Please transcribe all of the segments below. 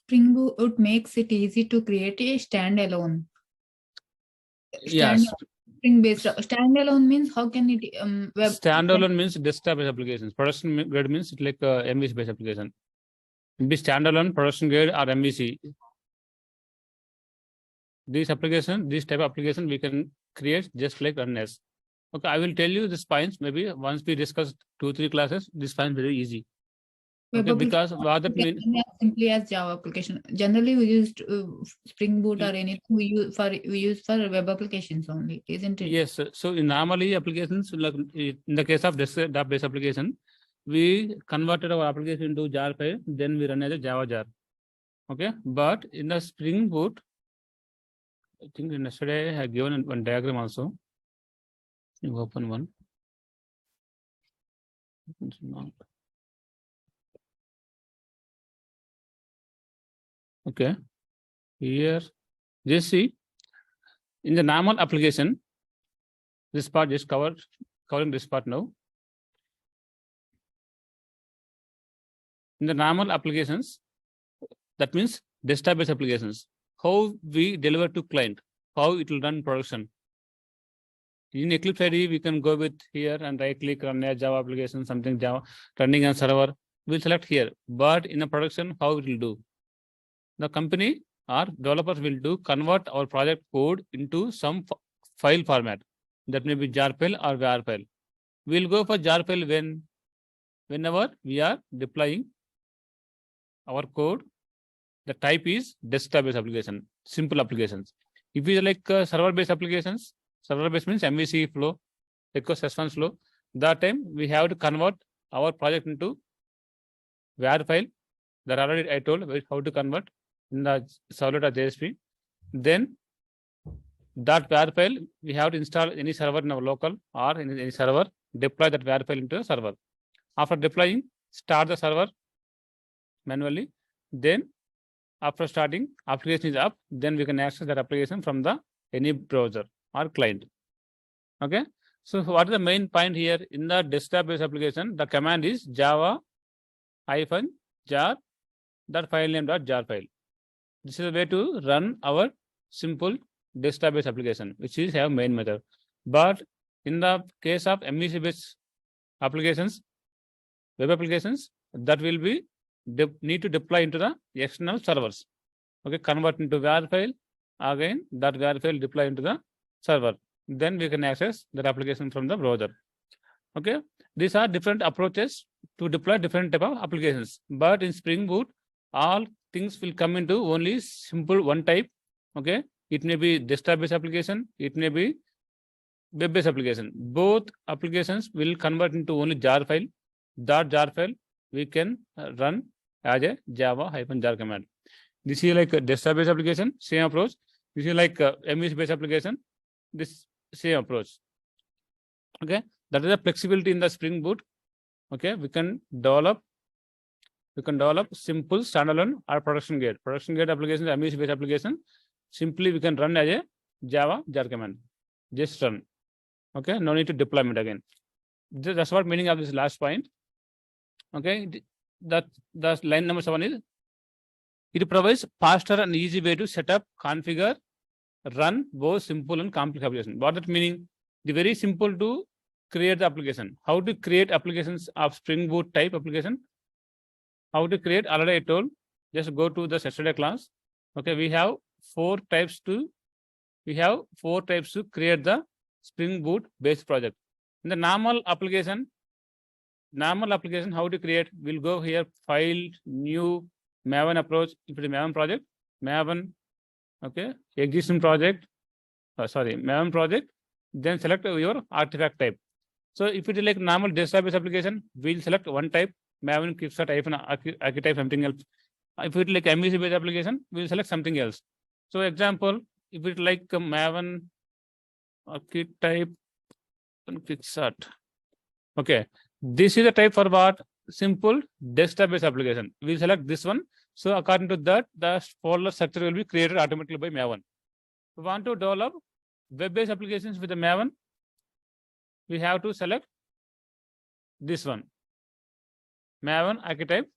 Spring Boot makes it easy to create a standalone. Yes. Spring based standalone means how can it web Standalone means desktop based applications. Production grade means it's like MVC based application. It be standalone, production grade, or MVC. This type of application we can create just like RNS. Okay, I will tell you the spines. Maybe once we discuss 2-3 classes, this spine very easy. Okay, because what that means simply as Java application. Generally, we used Spring Boot or anything we use for web applications only, isn't it? Yes. So in normally applications, like in the case of desktop based application, we converted our application into jar file, then we run as a Java jar. Okay, but in the Spring Boot, I think yesterday I have given one diagram also. You open one. Okay, here just see in the normal application, this part just covering this part now. In the normal applications, that means desktop based applications, how we deliver to client, how it will run production. In Eclipse IDE, we can go with here and right click on a Java application, something Java running on server. We'll select here. But in the production, how it will do? The company or developers will do convert our project code into some file format. That may be jar file or var file. We'll go for jar file whenever we are deploying our code. The type is desktop based application, simple applications. If we like server based applications, server based means MVC flow, request response flow. That time we have to convert our project into var file. That already I told how to convert in the servlet.jsp. Then that var file we have to install any server in our local or in any server, deploy that var file into the server. After deploying, start the server manually. Then after starting, application is up, then we can access that application from the any browser or client. Okay. So what is the main point here in the desktop based application? The command is java -jar that file name .jar file. This is a way to run our simple desktop based application, which is have main method. But in the case of MVC based applications, web applications, that will be need to deploy into the external servers. Okay, convert into var file, again that var file deploy into the server. Then we can access that application from the browser. Okay, these are different approaches to deploy different type of applications. But in Spring Boot, all things will come into only simple one type. Okay, it may be desktop based application, it may be web based application. Both applications will convert into only jar file. That jar file we can run as a java -jar command. This is like a desktop based application, same approach. This is like a MVC based application, this same approach. Okay, that is the flexibility in the Spring Boot. Okay, we can develop simple standalone or production grade applications, MVC based application. Simply we can run as a java jar command. Just run. Okay, no need to deployment again. That's what meaning of this last point. Okay, that line number 7 is it provides faster and easy way to set up, configure, run both simple and complex applications. What that meaning? The very simple to create the application. How to create applications of Spring Boot type application? How to create? Already I told. Just go to the yesterday class. Okay, we have four types to create the Spring Boot based project. In the normal application, how to create? We'll go here, file, new, Maven approach. If it is Maven project, Maven, okay, existing project, Maven project, then select your artifact type. So if it is like normal desktop based application, we'll select one type, Maven archetype, something else. If it is like MVC based application, we'll select something else. So example, if it like Maven archetype and Quicksort. Okay, this is the type for what? Simple desktop based application. We'll select this one. So according to that, the folder structure will be created automatically by Maven. We want to develop web-based applications with the Maven. We have to select this one, Maven archetype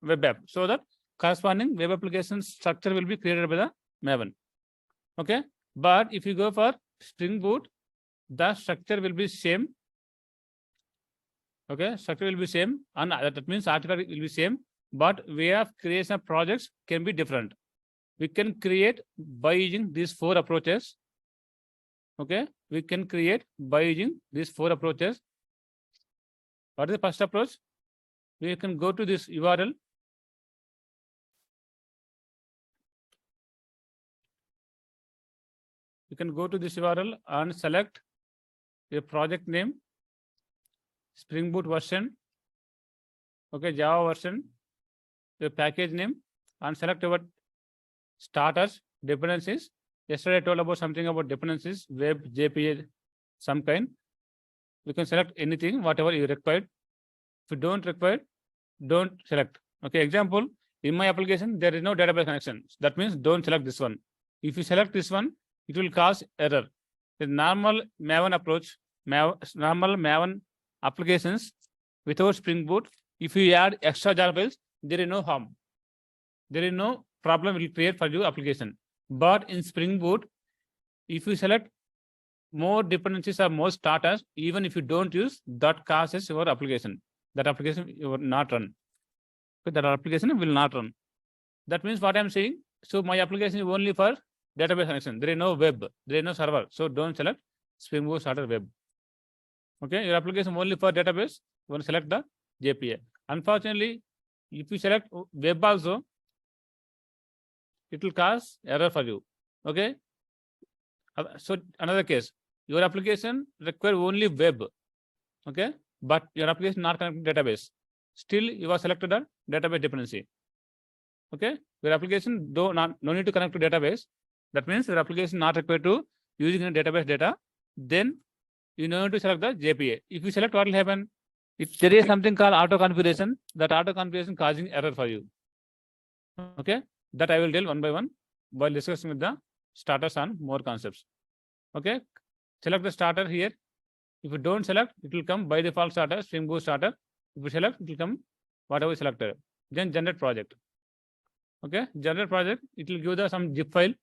web app, so that corresponding web application structure will be created by the Maven. Okay, but if you go for Spring Boot, the structure will be same. Okay, structure will be same, and that means artifact will be same, but way of creation of projects can be different. We can create by using these 4 approaches. Okay, we can create by using these 4 approaches. What is the first approach? We can go to this URL. You can go to this URL and select a project name, Spring Boot version, okay, Java version, the package name, and select our starters, dependencies. Yesterday I told about something about dependencies, web, JPA, some kind. You can select anything, whatever you required. If you don't require, don't select. Okay, example, in my application, there is no database connection. That means don't select this one. If you select this one, it will cause error. The normal Maven approach, normal Maven applications without Spring Boot, if you add extra Java files, there is no harm. There is no problem will create for your application. But in Spring Boot, if you select more dependencies or more starters, even if you don't use, that causes your application. That application will not run. That application will not run. That means what I'm saying. So my application is only for database connection. There is no web. There is no server. So don't select Spring Boot Starter Web. Okay, your application only for database. You want to select the JPA. Unfortunately, if you select web also, it will cause error for you. Okay. So another case, your application require only web. Okay, but your application not connected to database. Still, you are selected a database dependency. Okay, your application no need to connect to database. That means your application not required to using a database data. Then you need to select the JPA. If you select, what will happen? If there is something called auto configuration, that auto configuration causing error for you. Okay, that I will deal one by one while discussing with the starters on more concepts. Okay, select the starter here. If you don't select, it will come by default starter, Spring Boot starter. If you select, it will come whatever you selected. Then generate project. Okay, generate project. It will give the some zip file,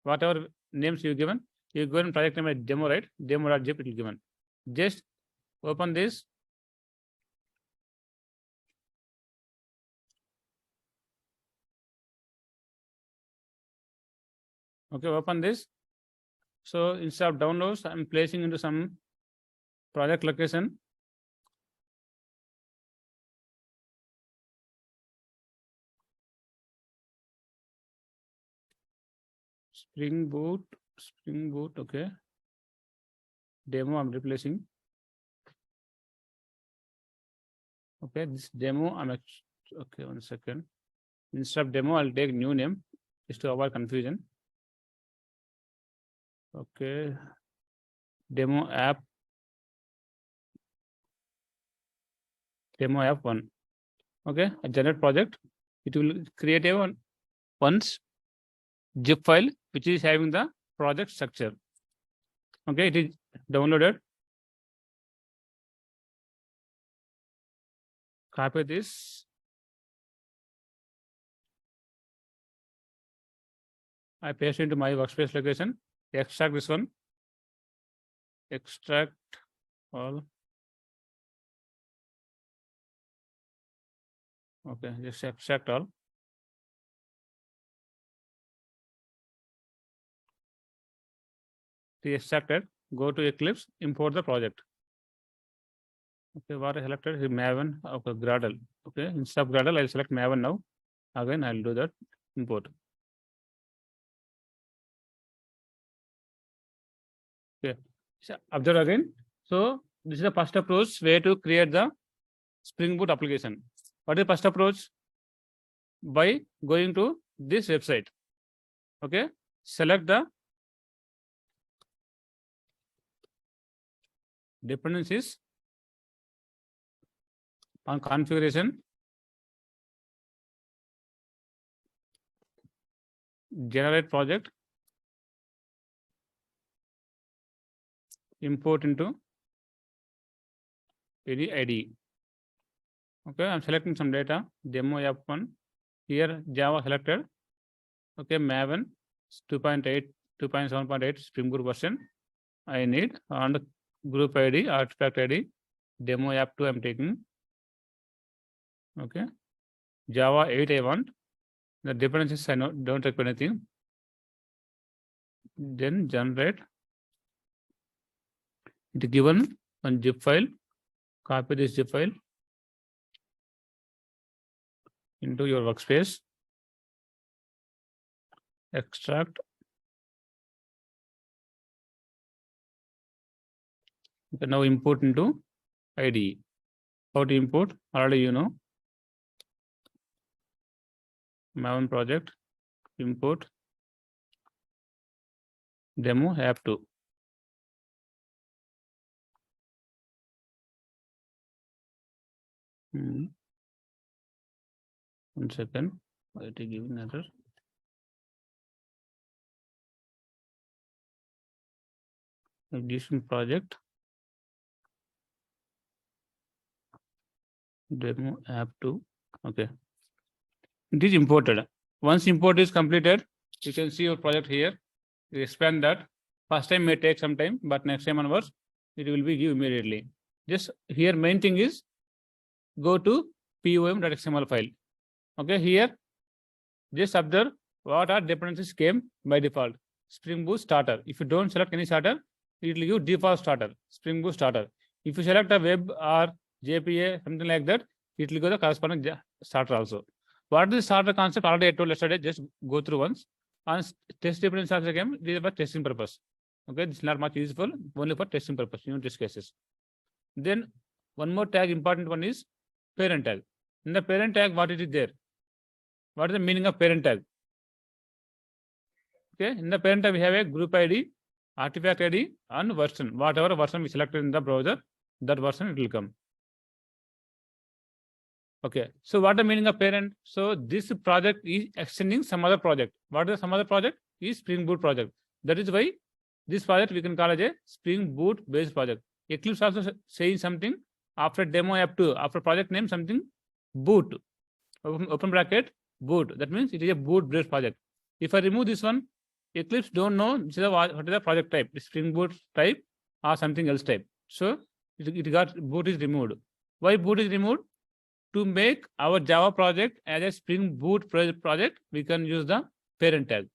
whatever names you given. You go in project name as demo, right? Demo.zip it will given. Just open this. Okay, open this. So instead of downloads, I'm placing into some project location. Spring Boot, okay. Demo I'm replacing. Okay, this demo I'm okay, 1 second. Instead of demo, I'll take new name just to avoid confusion. Okay, demo app 1. Okay, a generate project. It will create a once zip file which is having the project structure. Okay, it is downloaded. Copy this. I paste into my workspace location. Extract this one. Extract all. Okay, just extract all. Extracted. Go to Eclipse. Import the project. Okay, what I selected is Maven. Okay, Gradle. Okay, instead of Gradle, I'll select Maven now. Again, I'll do that. Import. Okay, so observe again. So this is the first approach way to create the Spring Boot application. What is the first approach? By going to this website. Okay, select the dependencies on configuration, generate project, import into any ID. Okay, I'm selecting some data, demo app 1. Here Java selected. Okay, Maven 2.8, 2.7.8 Spring Boot version I need, and group ID, artifact ID, demo app 2 I'm taking. Okay, Java 8 I want. The dependencies I don't require anything. Then generate. It given one zip file. Copy this zip file into your workspace. Extract. You can now import into IDE. How to import? Already you know. Maven project, import demo app 2. One second. I have to give another. Addition project, demo app 2. Okay. It is imported. Once import is completed, you can see your project here. You expand that. First time may take some time, but next time onwards, it will be give immediately. Just here, main thing is go to pom.xml file. Okay, here, just observe what are dependencies came by default. Spring Boot starter. If you don't select any starter, it will give default starter, Spring Boot starter. If you select a web or JPA, something like that, it will go the corresponding starter also. What is the starter concept? Already I told yesterday, just go through once. And test dependency starter came, this is for testing purpose. Okay, this is not much useful, only for testing purpose, test cases. Then one more tag, important one is parent tag. In the parent tag, what it is there? What is the meaning of parent tag? Okay, in the parent tag, we have a group ID, artifact ID, and version. Whatever version we selected in the browser, that version it will come. Okay, so what is the meaning of parent? So this project is extending some other project. What is some other project? Is Spring Boot project. That is why this project we can call as a Spring Boot based project. Eclipse also saying something after demo app 2, after project name something boot, open bracket boot. That means it is a boot based project. If I remove this one, Eclipse don't know what is the project type, Spring Boot type or something else type. So it got boot is removed. Why boot is removed? To make our Java project as a Spring Boot project, we can use the parent tag.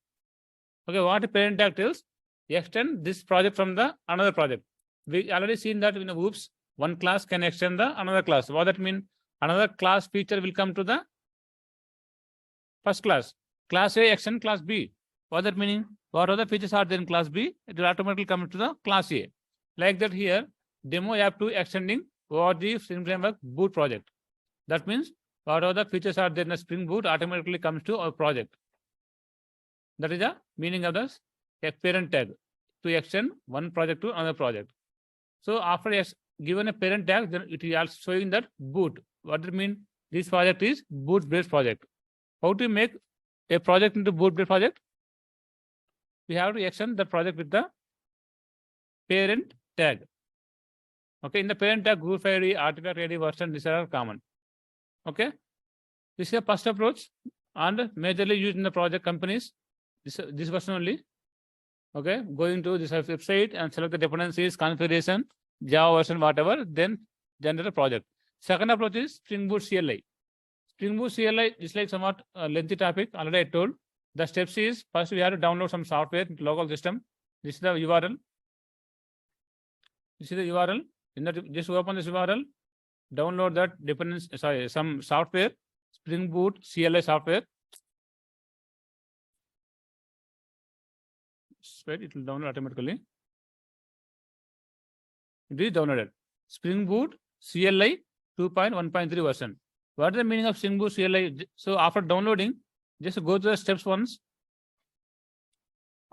Okay, what a parent tag tells? Extend this project from the another project. We already seen that in the oops, one class can extend the another class. What that mean? Another class feature will come to the first class. Class A extend class B. What that meaning? What other features are there in class B? It will automatically come to the class A. Like that here, demo app 2 extending or the Spring Framework boot project. That means what other features are there in the Spring Boot automatically comes to our project. That is the meaning of the parent tag, to extend one project to another project. So after given a parent tag, then it is also showing that boot. What does it mean? This project is boot based project. How to make a project into boot based project? We have to extend the project with the parent tag. Okay, in the parent tag, group ID, artifact ID, version, these are common. Okay, this is the first approach and majorly used in the project companies. This version only. Okay, going to this website and select the dependencies, configuration, Java version, whatever, then generate a project. Second approach is Spring Boot CLI. Spring Boot CLI is like somewhat lengthy topic. Already I told. The steps is first we have to download some software, local system. This is the URL. This is the URL. In that, just open this URL. Download that dependency, some software, Spring Boot CLI software. Wait, it will download automatically. It is downloaded. Spring Boot CLI 2.1.3 version. What is the meaning of Spring Boot CLI? So after downloading, just go to the steps once.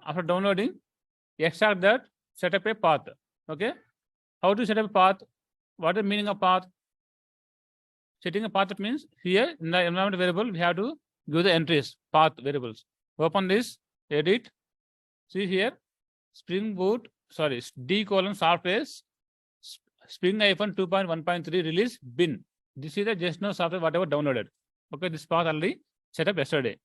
After downloading, extract that, set up a path. Okay. How to set up a path? What is the meaning of path? Setting a path means here in the environment variable, we have to give the entries, path variables. Open this, edit. See here, Spring Boot, D: software, Spring 2.1.3 release bin. This is the just now software, whatever downloaded. Okay, this path already set up yesterday.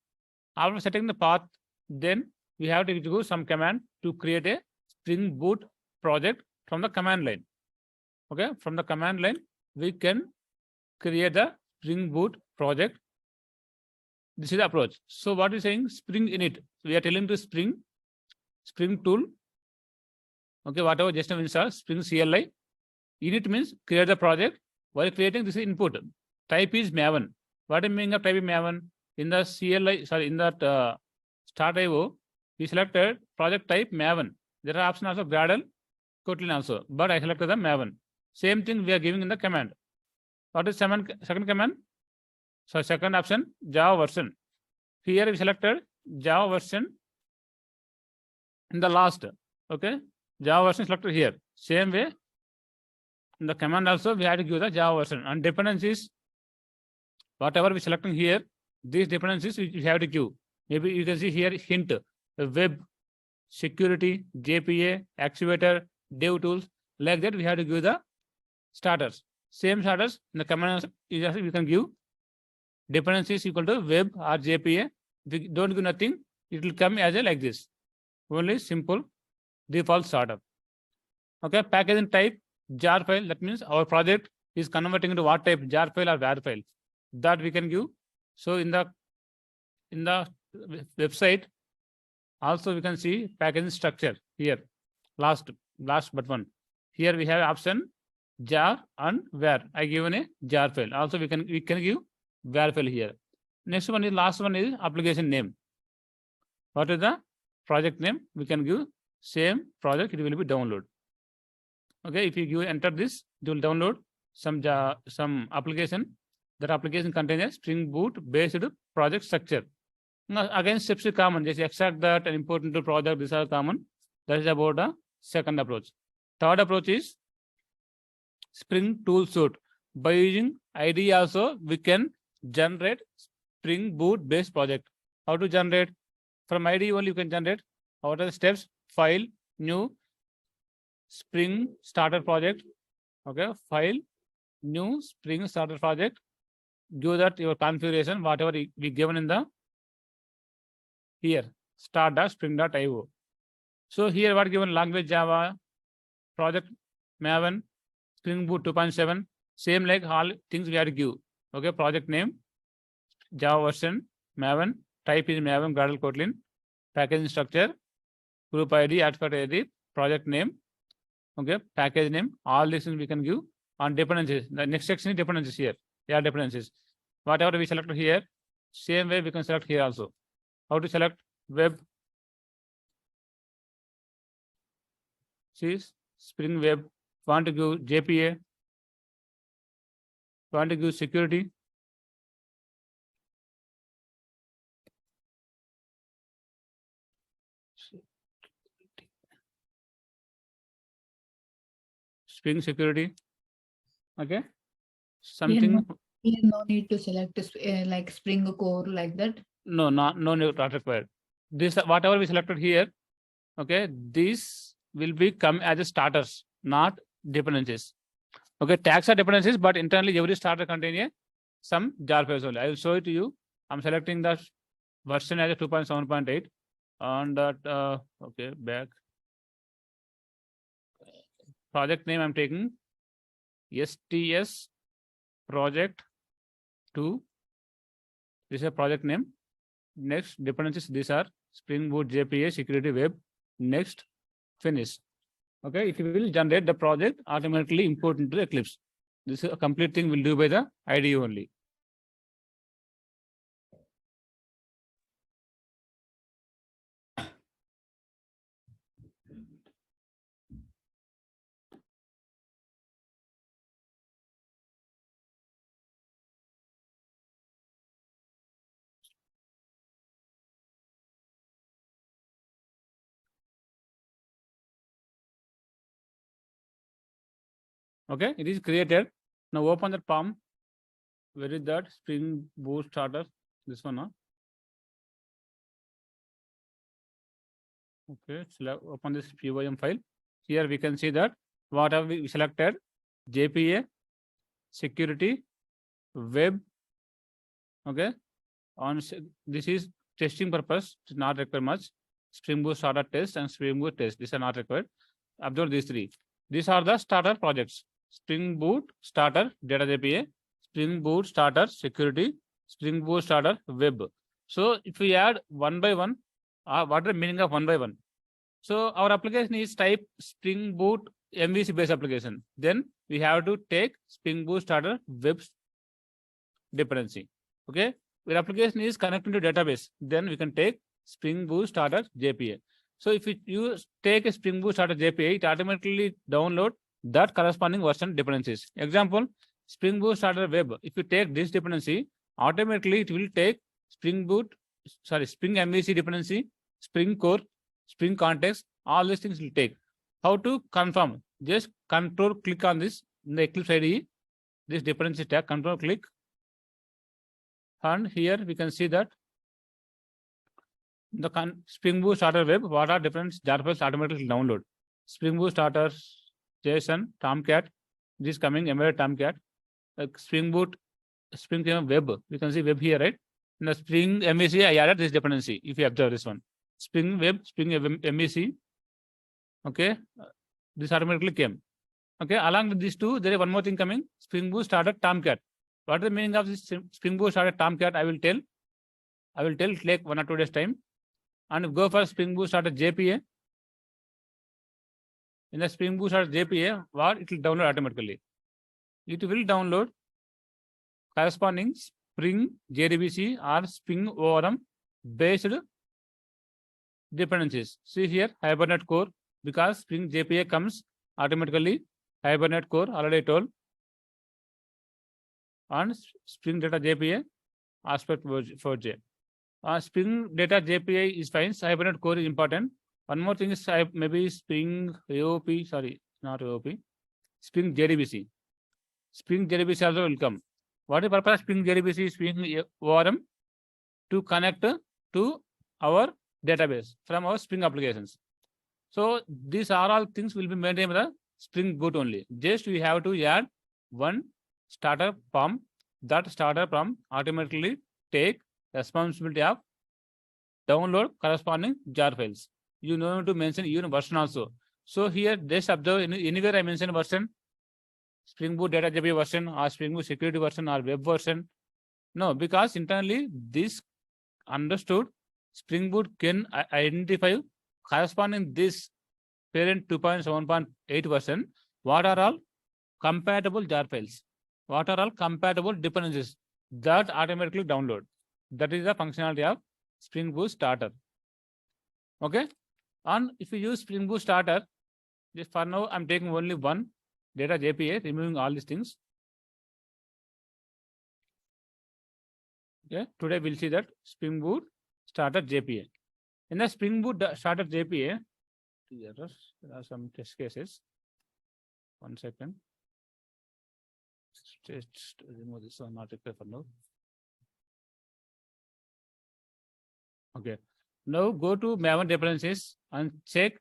After setting the path, then we have to do some command to create a Spring Boot project from the command line. Okay, from the command line, we can create the Spring Boot project. This is the approach. So what is saying? Spring init. We are telling to Spring tool. Okay, whatever just now install Spring CLI. Init means create the project. While creating, this is input. Type is Maven. What is meaning of type is Maven? In the CLI, sorry, in that start IO, we selected project type Maven. There are options also Gradle, Kotlin also, but I selected the Maven. Same thing we are giving in the command. What is second command? So second option, Java version. Here we selected Java version in the last. Okay, Java version selected here. Same way, in the command also we have to give the Java version, and dependencies, whatever we selecting here, these dependencies we have to give. Maybe you can see here hint, web, security, JPA, activator, dev tools. Like that, we have to give the starters. Same starters in the command we can give dependencies equal to web or JPA. If we don't give nothing, it will come as a like this. Only simple default starter. Okay, packaging type jar file. That means our project is converting into what type, jar file or var file. That we can give. So in the website, also we can see packaging structure here. Last but one. Here we have option jar and var. I given a jar file. Also we can give var file here. Next one is last one is application name. What is the project name? We can give same project. It will be download. Okay, if you give enter this, it will download some application. That application contains a Spring Boot based project structure. Now, again, steps are common. Just extract that and import into project. These are common. That is about the second approach. Third approach is Spring Tool Suite. By using IDE also, we can generate Spring Boot based project. How to generate? From IDE only you can generate. What are the steps? File, new, Spring Starter project. Okay, file, new, Spring Starter project. Give that your configuration, whatever we given in the here, start.spring.io. So here what given language Java, project Maven, Spring Boot 2.7, same like all things we have to give. Okay, project name, Java version, Maven, type is Maven, Gradle, Kotlin, packaging structure, group ID, artifact ID, project name, okay, package name, all these things we can give on dependencies. The next section is dependencies here. Yeah, dependencies. Whatever we select here, same way we can select here also. How to select web? See, Spring Web. Want to give JPA? Want to give security? Spring security. Okay. Something. No need to select like Spring Core like that. No need, not required. This whatever we selected here. Okay, these will be come as a starters, not dependencies. Okay, tags are dependencies, but internally every starter contains some jar files only. I will show it to you. I'm selecting the version as a 2.7.8 on that. Okay, back. Project name I'm taking STS project 2. This is a project name. Next dependencies, these are Spring Boot, JPA, security, web. Next, finish. Okay, it will generate the project automatically import into Eclipse. This is a complete thing will do by the IDE only. Okay, it is created. Now open the palm. Where is that Spring Boot starter? This one, huh? Okay, select, open this PYM file. Here we can see that what have we selected? JPA, security, web. Okay, This is testing purpose, it's not required much. Spring Boot starter test and Spring Boot test, these are not required. Observe these three. These are the starter projects: Spring Boot starter data JPA, Spring Boot starter security, Spring Boot starter web. So if we add one by one, what is the meaning of one by one? So our application is type Spring Boot MVC based application. Then we have to take Spring Boot starter web dependency. Okay, your application is connected to database, then we can take Spring Boot starter JPA. So if you take a Spring Boot starter JPA, it automatically download that corresponding version dependencies. Example, Spring Boot starter web. If you take this dependency, automatically it will take Spring MVC dependency, Spring Core, Spring Context, all these things will take. How to confirm? Just control click on this in the Eclipse IDE, this dependency tag, control click. And here we can see that the Spring Boot starter web, what are different jar files automatically download. Spring Boot starter JSON, Tomcat, this coming embedded Tomcat, Spring Boot, Spring web, we can see web here, right? In the Spring MVC, I added this dependency. If you observe this one, Spring web, Spring MVC, okay, this automatically came. Okay, along with these two, there is one more thing coming: Spring Boot starter Tomcat. What is the meaning of this Spring Boot starter Tomcat? I will tell. Take 1 or 2 days time, and go for Spring Boot starter JPA. In the Spring Boot starter JPA, what it will download automatically. It will download corresponding Spring JDBC or Spring ORM based dependencies. See here, Hibernate Core, because Spring JPA comes automatically. Hibernate Core already told, and Spring Data JPA aspect 4J. Spring Data JPA is fine. Hibernate Core is important. One more thing is maybe Spring AOP. Sorry, not AOP. Spring JDBC. Spring JDBC also will come. What is the purpose of Spring JDBC? Spring ORM to connect to our database from our Spring applications. So these are all things will be maintained by the Spring Boot only. Just we have to add one starter form. That starter form automatically take responsibility of download corresponding jar files. You know to mention even version also. So here just observe anywhere I mention version, Spring Boot data JPA version or Spring Boot security version or web version. No, because internally this understood Spring Boot can identify corresponding this parent 2.7.8 version, what are all compatible jar files, what are all compatible dependencies that automatically download. That is the functionality of Spring Boot starter. Okay, and if you use Spring Boot starter, just for now I'm taking only one data JPA, removing all these things. Okay, today we'll see that Spring Boot starter JPA. In the Spring Boot starter JPA, there are some test cases. 1 second. Just remove this one, not required for now. Okay. Now go to Maven dependencies and check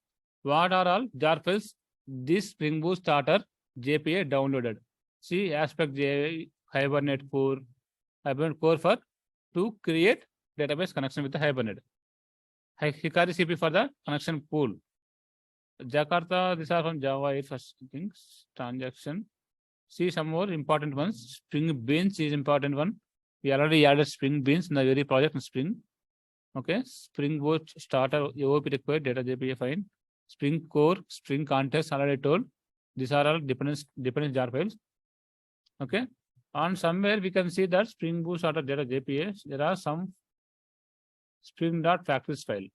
what are all jar files this Spring Boot starter JPA downloaded. See aspect J Hibernate Core for to create database connection with the Hibernate. Hikari CP for the connection pool. Jakarta, these are from Java 8 first things. Transaction. See some more important ones. Spring Beans is important one. We already added Spring Beans in the very project in Spring. Okay. Spring Boot starter AOP required data JPA fine. Spring Core, Spring Context already told. These are all dependent jar files. Okay. And somewhere we can see that Spring Boot starter data JPA. There are some Spring.factories file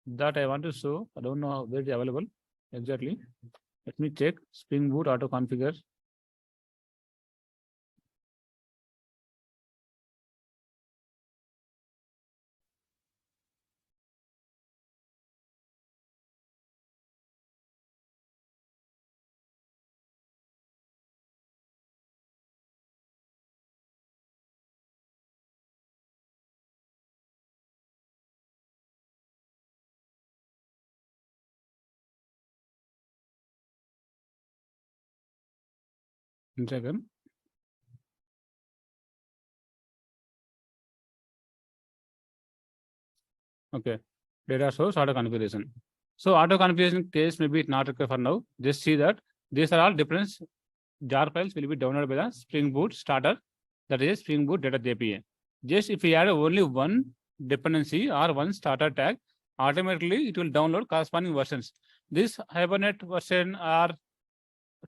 that I want to show. I don't know where it is available exactly. Let me check. Spring Boot auto configure. Second. Okay, data source auto configuration. So auto configuration case maybe not required for now. Just see that these are all different jar files will be downloaded by the Spring Boot starter, that is Spring Boot data JPA. Just if you add only one dependency or one starter tag, automatically it will download corresponding versions. This Hibernate version are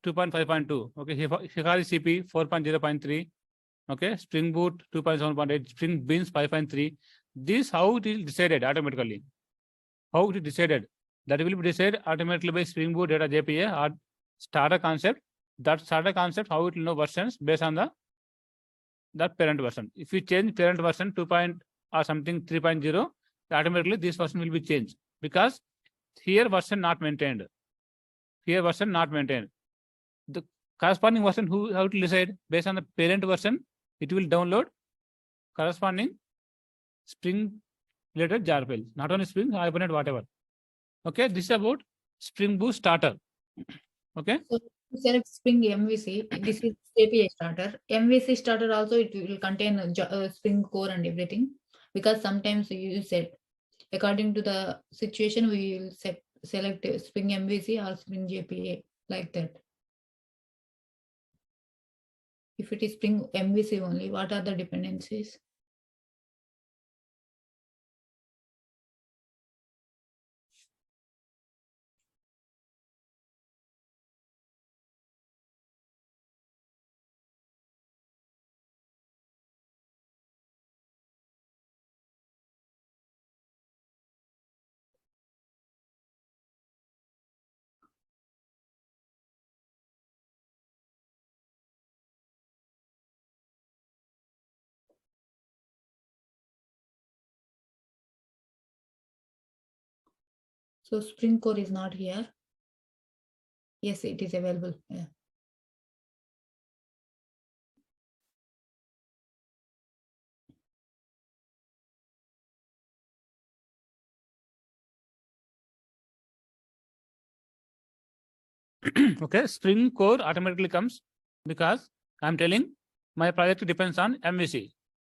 2.5.2. Okay, Hikari CP 4.0.3. Okay, Spring Boot 2.7.8, Spring Beans 5.3. This how it is decided automatically. How it is decided? That will be decided automatically by Spring Boot data JPA or starter concept. That starter concept, how it will know versions based on that parent version. If you change parent version 2. Or something 3.0, automatically this version will be changed because here version not maintained. Here version not maintained. The corresponding version how to decide based on the parent version, it will download corresponding Spring related jar files, not only Spring, Hibernate, whatever. Okay, this is about Spring Boot starter. Okay. So select Spring MVC. This is API starter. MVC starter also it will contain Spring core and everything, because sometimes you set according to the situation we will select Spring MVC or Spring JPA like that. If it is Spring MVC only, what are the dependencies? So Spring core is not here. Yes, it is available. Yeah. Okay, Spring core automatically comes because I'm telling my project depends on MVC.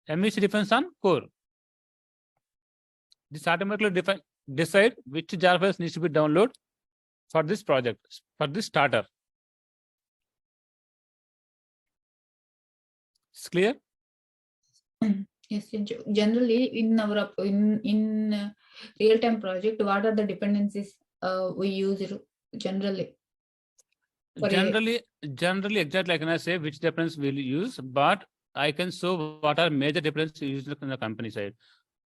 MVC depends on core. This automatically decide which jar files needs to be downloaded for this project, for this starter. It's clear? Yes, generally in our in real time project, what are the dependencies we use generally? Generally, exactly I cannot say which difference we'll use, but I can show what are major differences used in the company side.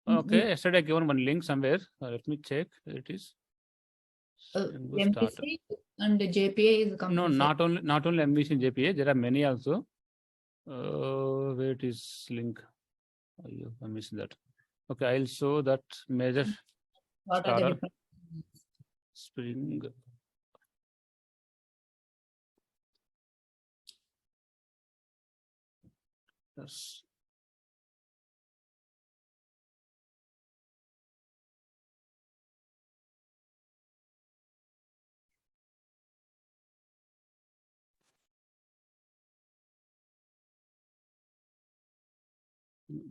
Okay, yesterday I given one link somewhere. Let me check. It is MVC and JPA is no, company not only MVC and JPA. There are many also. Where it is link? I missed that. Okay, I'll show that major. What are the different? Spring. Yes.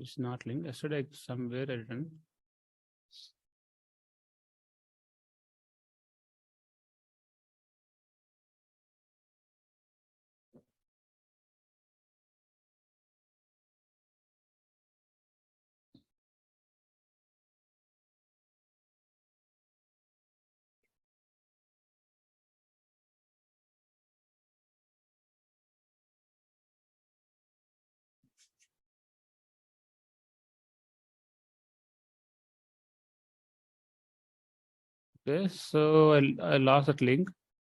It's not linked. Yesterday somewhere I written. Okay, so I lost that link.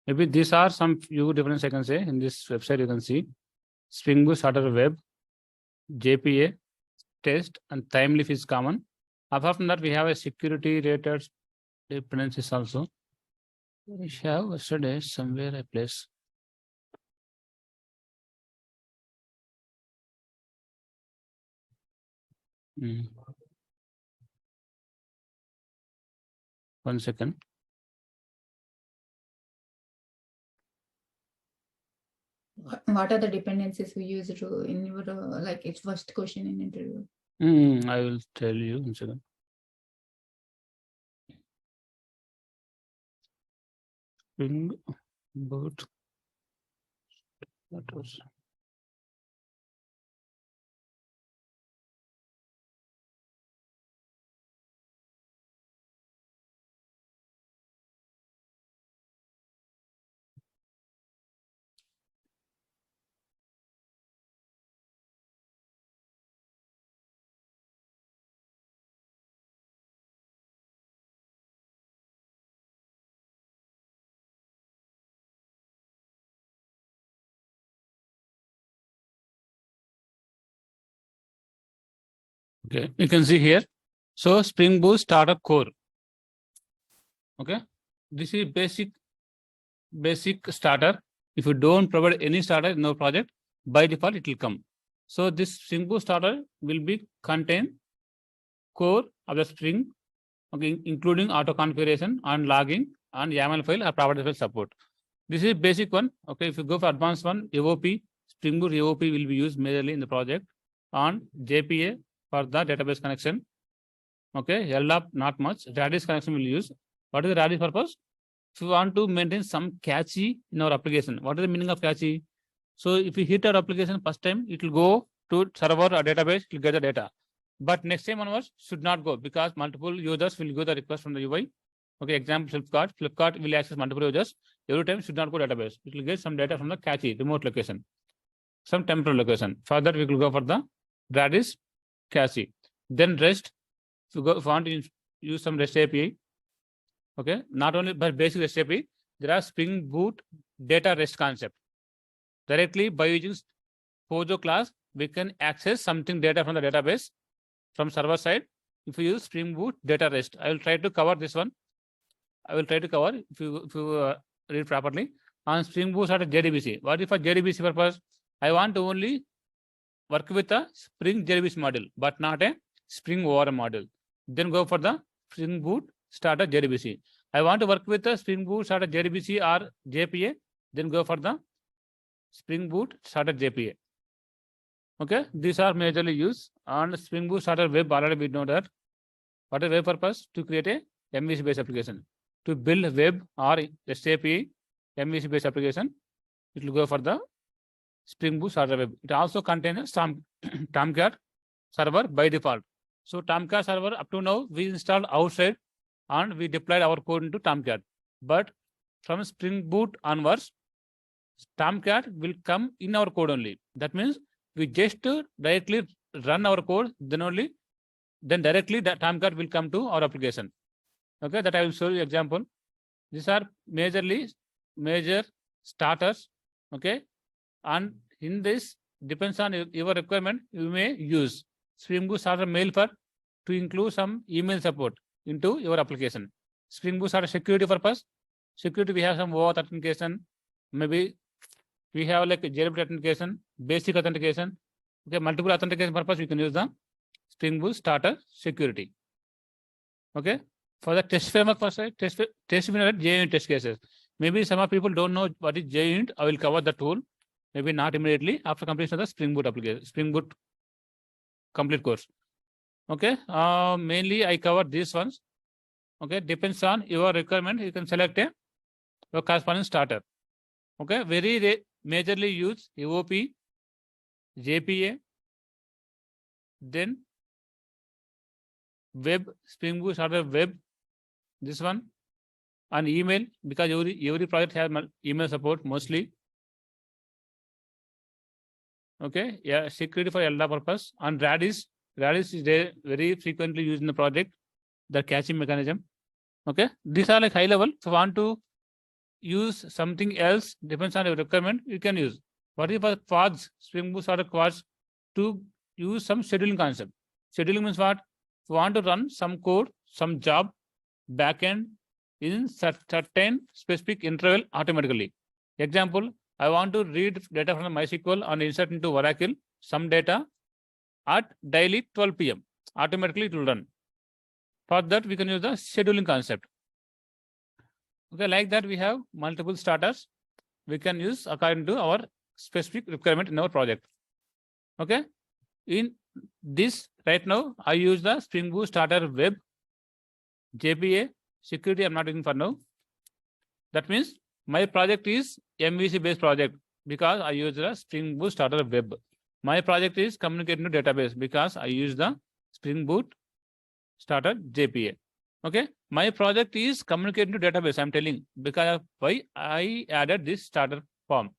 Maybe these are some few differences I can say in this website. You can see Spring Boot Starter Web, JPA, test, and time leaf is common. Apart from that, we have a security rated dependencies also. We have yesterday somewhere I place. One second. What are the dependencies we use to in your like it's first question in interview? I will tell you in a second. Spring Boot starters. Okay, you can see here. So Spring Boot starter core. Okay, this is basic starter. If you don't provide any starter in our project, by default it will come. So this Spring Boot starter will be contain core of the Spring, okay, including auto configuration and logging and YAML file or property file support. This is basic one. Okay, if you go for advanced one, AOP, Spring Boot AOP will be used majorly in the project, and JPA for the database connection. Okay, LDAP not much. Redis connection will use. What is the Redis purpose? If you want to maintain some cache in our application, what is the meaning of cache? So if you hit our application first time, it will go to server or database, it will get the data. But next time onwards should not go, because multiple users will get the request from the UI. Okay, example Flipkart. Flipkart will access multiple users. Every time should not go database. It will get some data from the cache, remote location, some temporal location. For that, we will go for the Redis cache. Then REST. If you want to use some REST API, okay, not only by basic REST API, there are Spring Boot data REST concept. Directly by using Pojo class, we can access something data from the database from server side. If you use Spring Boot data REST, I will try to cover this one. I will try to cover if you read properly. On Spring Boot at JDBC. What if for JDBC purpose? I want to only work with a Spring JDBC model, but not a Spring ORM model. Then go for the Spring Boot starter JDBC. I want to work with the Spring Boot starter JDBC or JPA. Then go for the Spring Boot starter JPA. Okay, these are majorly used on Spring Boot starter web. Already we know that. What is web purpose? To create a MVC based application. To build web or REST API MVC based application, it will go for the Spring Boot starter web. It also contains some Tomcat server by default. So Tomcat server up to now we installed outside and we deployed our code into Tomcat. But from Spring Boot onwards, Tomcat will come in our code only. That means we just directly run our code, then directly that Tomcat will come to our application. Okay, that I will show you example. These are major starters. Okay, and in this depends on your requirement, you may use Spring Boot starter mail for to include some email support into your application. Spring Boot starter security purpose. Security, we have some OAuth authentication, maybe we have like jailbreak authentication, basic authentication. Okay, multiple authentication purpose, we can use the Spring Boot starter security. Okay, for the test framework first, test JUnit test cases. Maybe some of people don't know what is JUnit. I will cover the tool. Maybe not immediately after completion of the Spring Boot application, Spring Boot complete course. Okay, mainly I cover these ones. Okay, depends on your requirement. You can select your corresponding starter. Okay, very majorly use AOP, JPA, then web, Spring Boot starter web, this one, and email, because every project has email support mostly. Okay, yeah, security for LDAP purpose. And Redis is very frequently used in the project, the caching mechanism. Okay, these are like high level. If you want to use something else, depends on your requirement, you can use. What is for quads? Spring Boot starter quads to use some scheduling concept. Scheduling means what? If you want to run some code, some job, backend in certain specific interval automatically. Example, I want to read data from MySQL and insert into Oracle some data at daily 12 p.m. Automatically it will run. For that, we can use the scheduling concept. Okay, like that, we have multiple starters we can use according to our specific requirement in our project. Okay, in this right now, I use the Spring Boot starter web, JPA, security I'm not using for now. That means My project is MVC based project because I use the Spring Boot Starter Web. My project is communicating to database because I use the Spring Boot Starter JPA. Okay, my project is communicating to database. I'm telling because of why I added this starter form.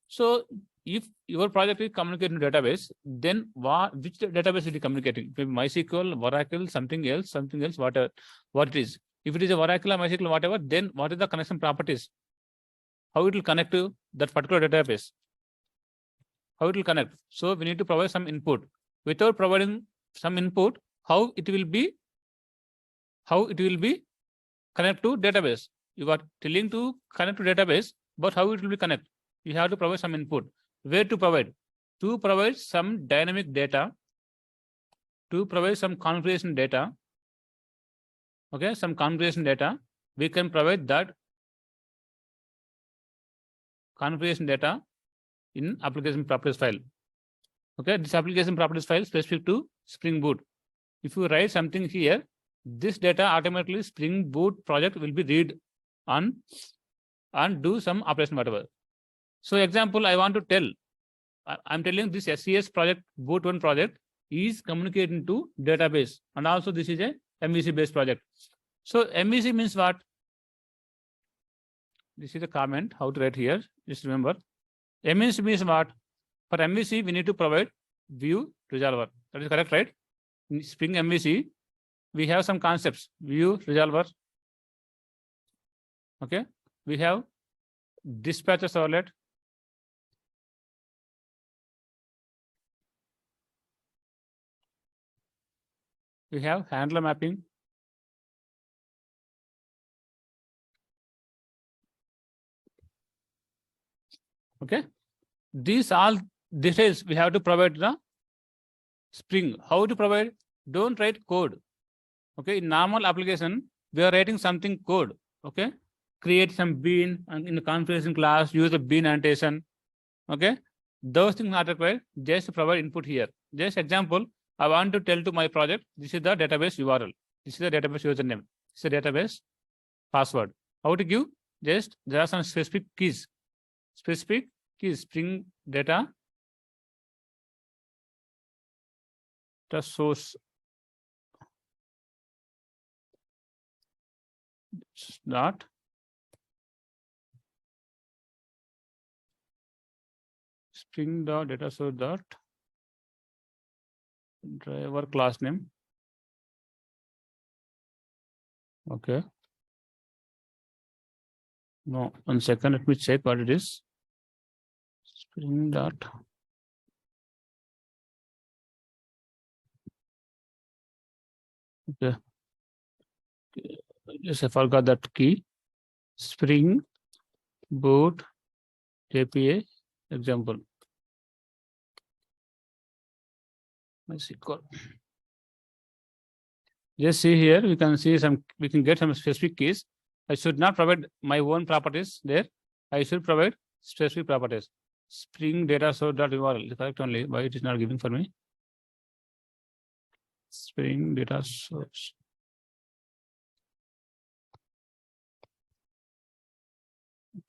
So if your project is communicating to database, then which database is it communicating? Maybe MySQL, Oracle, something else, whatever, what it is. If it is a Oracle or MySQL, whatever, then what is the connection properties? How it will connect to that particular database? How it will connect? So we need to provide some input. Without providing some input, how it will be connect to database? You are telling to connect to database, but how it will be connect? You have to provide some input. Where to provide? To provide some dynamic data, to provide some configuration data. Okay, some configuration data. We can provide that configuration data in application properties file. Okay, this application properties file specific to Spring Boot. If you write something here, this data automatically Spring Boot project will be read on and do some operation whatever. So example, I want to tell, I'm telling this SCS project, Boot 1 project is communicating to database, and also this is a MVC based project. So MVC means what? This is a comment how to write here. Just remember, MVC means what? For MVC, we need to provide view resolver. That is correct, right? In Spring MVC, we have some concepts: view resolver. Okay, we have dispatcher servlet. We have handler mapping. Okay, these all details we have to provide the Spring. How to provide? Don't write code. Okay, in normal application, we are writing something code. Okay, create some bean and in the configuration class, use the bean annotation. Okay, those things not required. Just provide input here. Just example, I want to tell to my project, this is the database URL. This is the database username. This is the database password. How to give? Just there are some specific keys. Specific keys, Spring data, the source dot Spring dot data source dot driver class name. Okay. No, 1 second. Let me check what it is. Spring dot. Okay. Yes, I forgot that key. Spring Boot JPA example. MySQL. Just see here, we can see some, we can get some specific keys. I should not provide my own properties there. I should provide specific properties. Spring data source dot URL is correct only. Why it is not giving for me? Spring data source.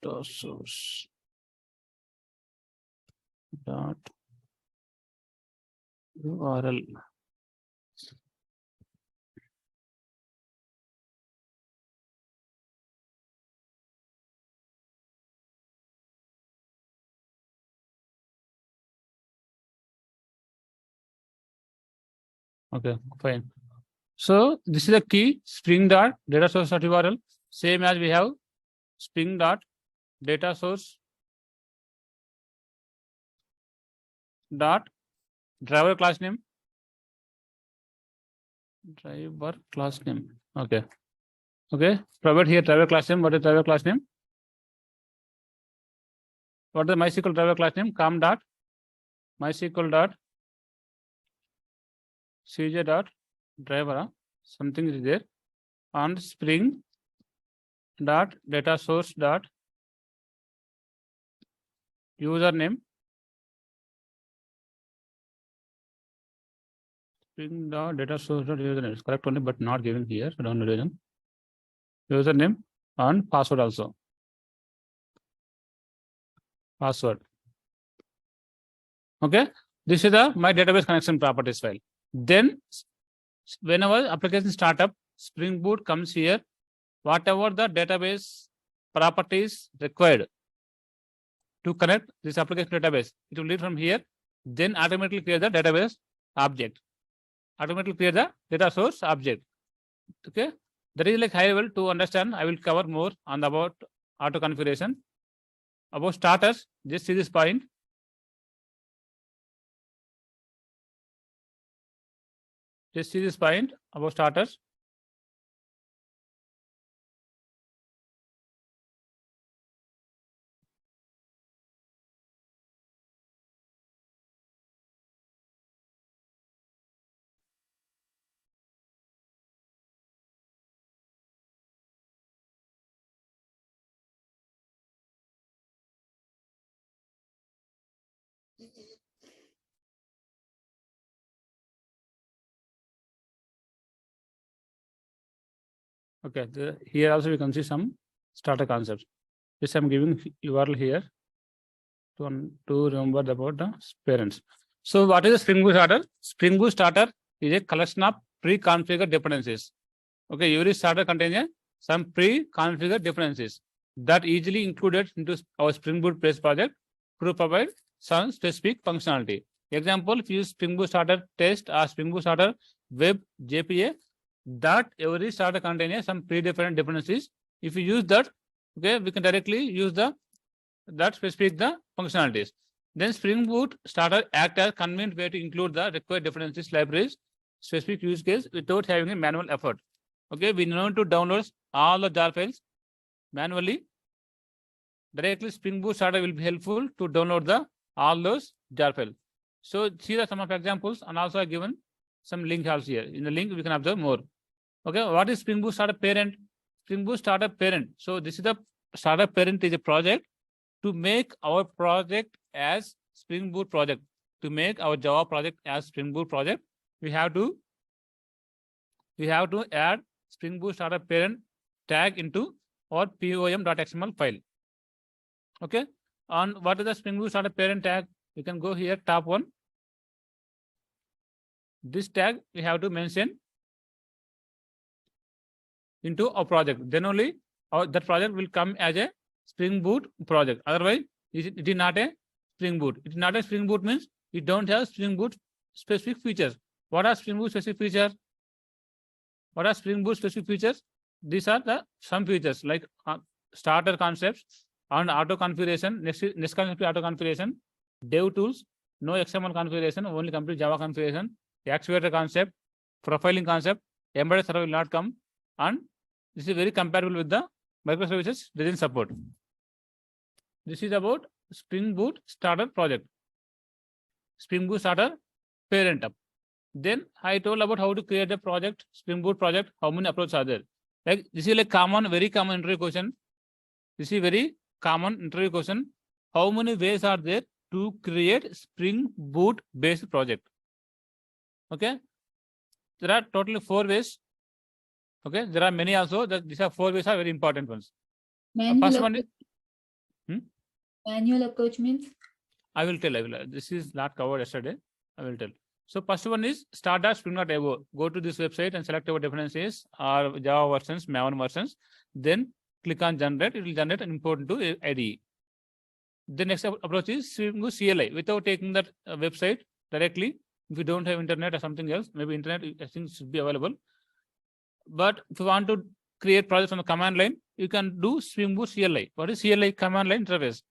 Data source dot URL. Okay, fine. So this is the key, Spring dot data source dot URL. Same as we have Spring dot data source dot driver class name. Driver class name. Okay. Okay. Provide here driver class name. What is driver class name? What is the MySQL driver class name? Com dot MySQL dot CJ dot driver. Something is there. And Spring dot data source dot username. Spring dot data source dot username is correct only, but not given here. I don't know reason. Username and password also. password. Okay, this is the my database connection properties file. Then whenever application startup, Spring Boot comes here, whatever the database properties required to connect this application database, it will read from here, then automatically create the database object, automatically create the data source object. Okay, that is like high level to understand. I will cover more on about auto configuration. About starters, just see this point. Just see this point about starters. Okay, here also we can see some starter concepts. This I'm giving URL here to remember about the parents. So what is a Spring Boot starter? Spring Boot starter is a collection of pre-configured dependencies. Okay, every starter contains some pre-configured dependencies that easily included into our Spring Boot base project to provide some specific functionality. Example, if you use Spring Boot starter test or Spring Boot starter web JPA, that every starter contains some predefined dependencies. If you use that, okay, we can directly use that specific the functionalities. Then Spring Boot starter act as convenient way to include the required dependencies libraries specific use case without having a manual effort. Okay, we need to download all the jar files manually. Directly Spring Boot starter will be helpful to download all those jar files. So here are some of examples, and also I given some link also here. In the link we can observe more. Okay, what is Spring Boot starter parent? Spring Boot starter parent. So this is the starter parent is a project to make our project as Spring Boot project. To make our Java project as Spring Boot project, we have to add Spring Boot starter parent tag into our pom.xml file. Okay, and what is the Spring Boot starter parent tag? You can go here, top one. This tag we have to mention into a project. Then only that project will come as a Spring Boot project. Otherwise, it is not a Spring Boot. It is not a Spring Boot means it don't have Spring Boot specific features. What are Spring Boot specific features? What are Spring Boot specific features? These are the some features like starter concepts and auto configuration, next concept auto configuration, dev tools, no XML configuration, only complete Java configuration, activator concept, profiling concept, embedded server will not come, and this is very compatible with the microservices design support. This is about Spring Boot starter project. Spring Boot starter parent up. Then I told about how to create a project, Spring Boot project, how many approaches are there. Like this is like very common interview question. This is very common interview question. How many ways are there to create Spring Boot based project? Okay, there are totally 4 ways. Okay, there are many also. These are 4 ways are very important ones. First one is manual approach means I will tell. This is not covered yesterday. I will tell. So first one is start.spring.io. Go to this website and select our dependencies or Java versions, Maven versions. Then click on generate. It will generate and import into IDE. The next approach is Spring CLI. Without taking that website directly, if you don't have internet or something else, maybe internet I think should be available. But if you want to create projects on the command line, you can do Spring Boot CLI. What is CLI? Command line interface.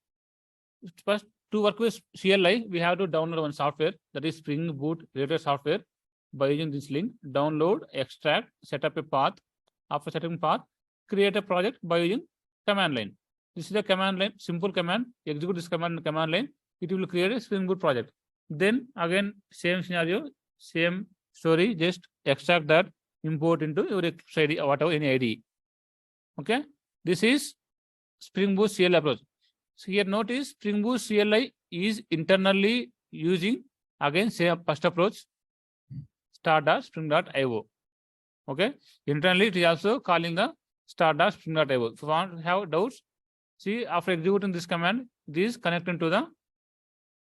First, to work with CLI, we have to download one software, that is Spring Boot related software. By using this link, download, extract, set up a path. After setting path, create a project by using command line. This is the command line, simple command. Execute this command line. It will create a Spring Boot project. Then again, same scenario, same story. Just extract that, import into your ID or whatever any ID. Okay, this is Spring Boot CLI approach. So here notice Spring Boot CLI is internally using again same first approach start.spring.io. Okay, internally it is also calling the start.spring.io. If you want to have doubts, see after executing this command, this connecting to the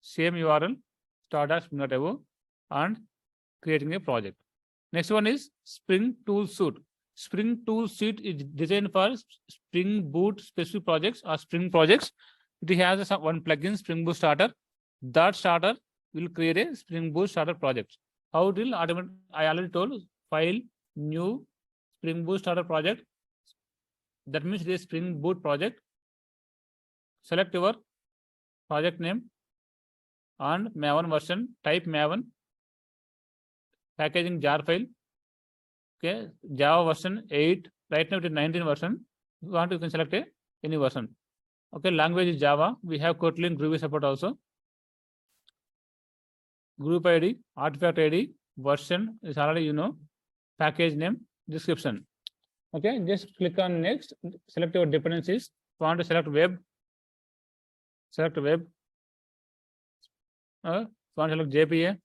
same URL, start.spring.io, and creating a project. Next one is Spring Tool Suite. Spring Tool Suite is designed for Spring Boot specific projects or Spring projects. It has one plugin, Spring Boot Starter. That starter will create a Spring Boot Starter project. How it will automate? I already told. File, new, Spring Boot Starter project. That means it is Spring Boot project. Select your project name and Maven version. Type Maven. Packaging jar file. Okay, Java version 8. Right now it is 19 version. If you want, you can select any version. Okay, language is Java. We have Kotlin Groovy support also. Group ID, artifact ID, version is already package name, description. Okay, just click on next. Select your dependencies. If you want to select web, select web. If you want to select JPA,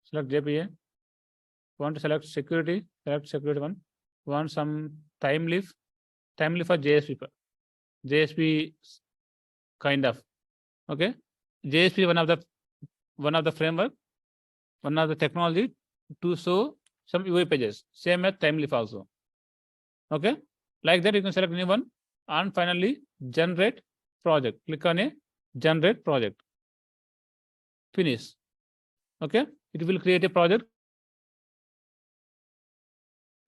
select JPA. If you want to select security, select security one. If you want some time leaf for JSP kind of. Okay, JSP one of the framework, one of the technology to show some UI pages, same as time leaf also. Okay, like that you can select any one, and finally generate project. Click on a generate project. Finish. Okay, it will create a project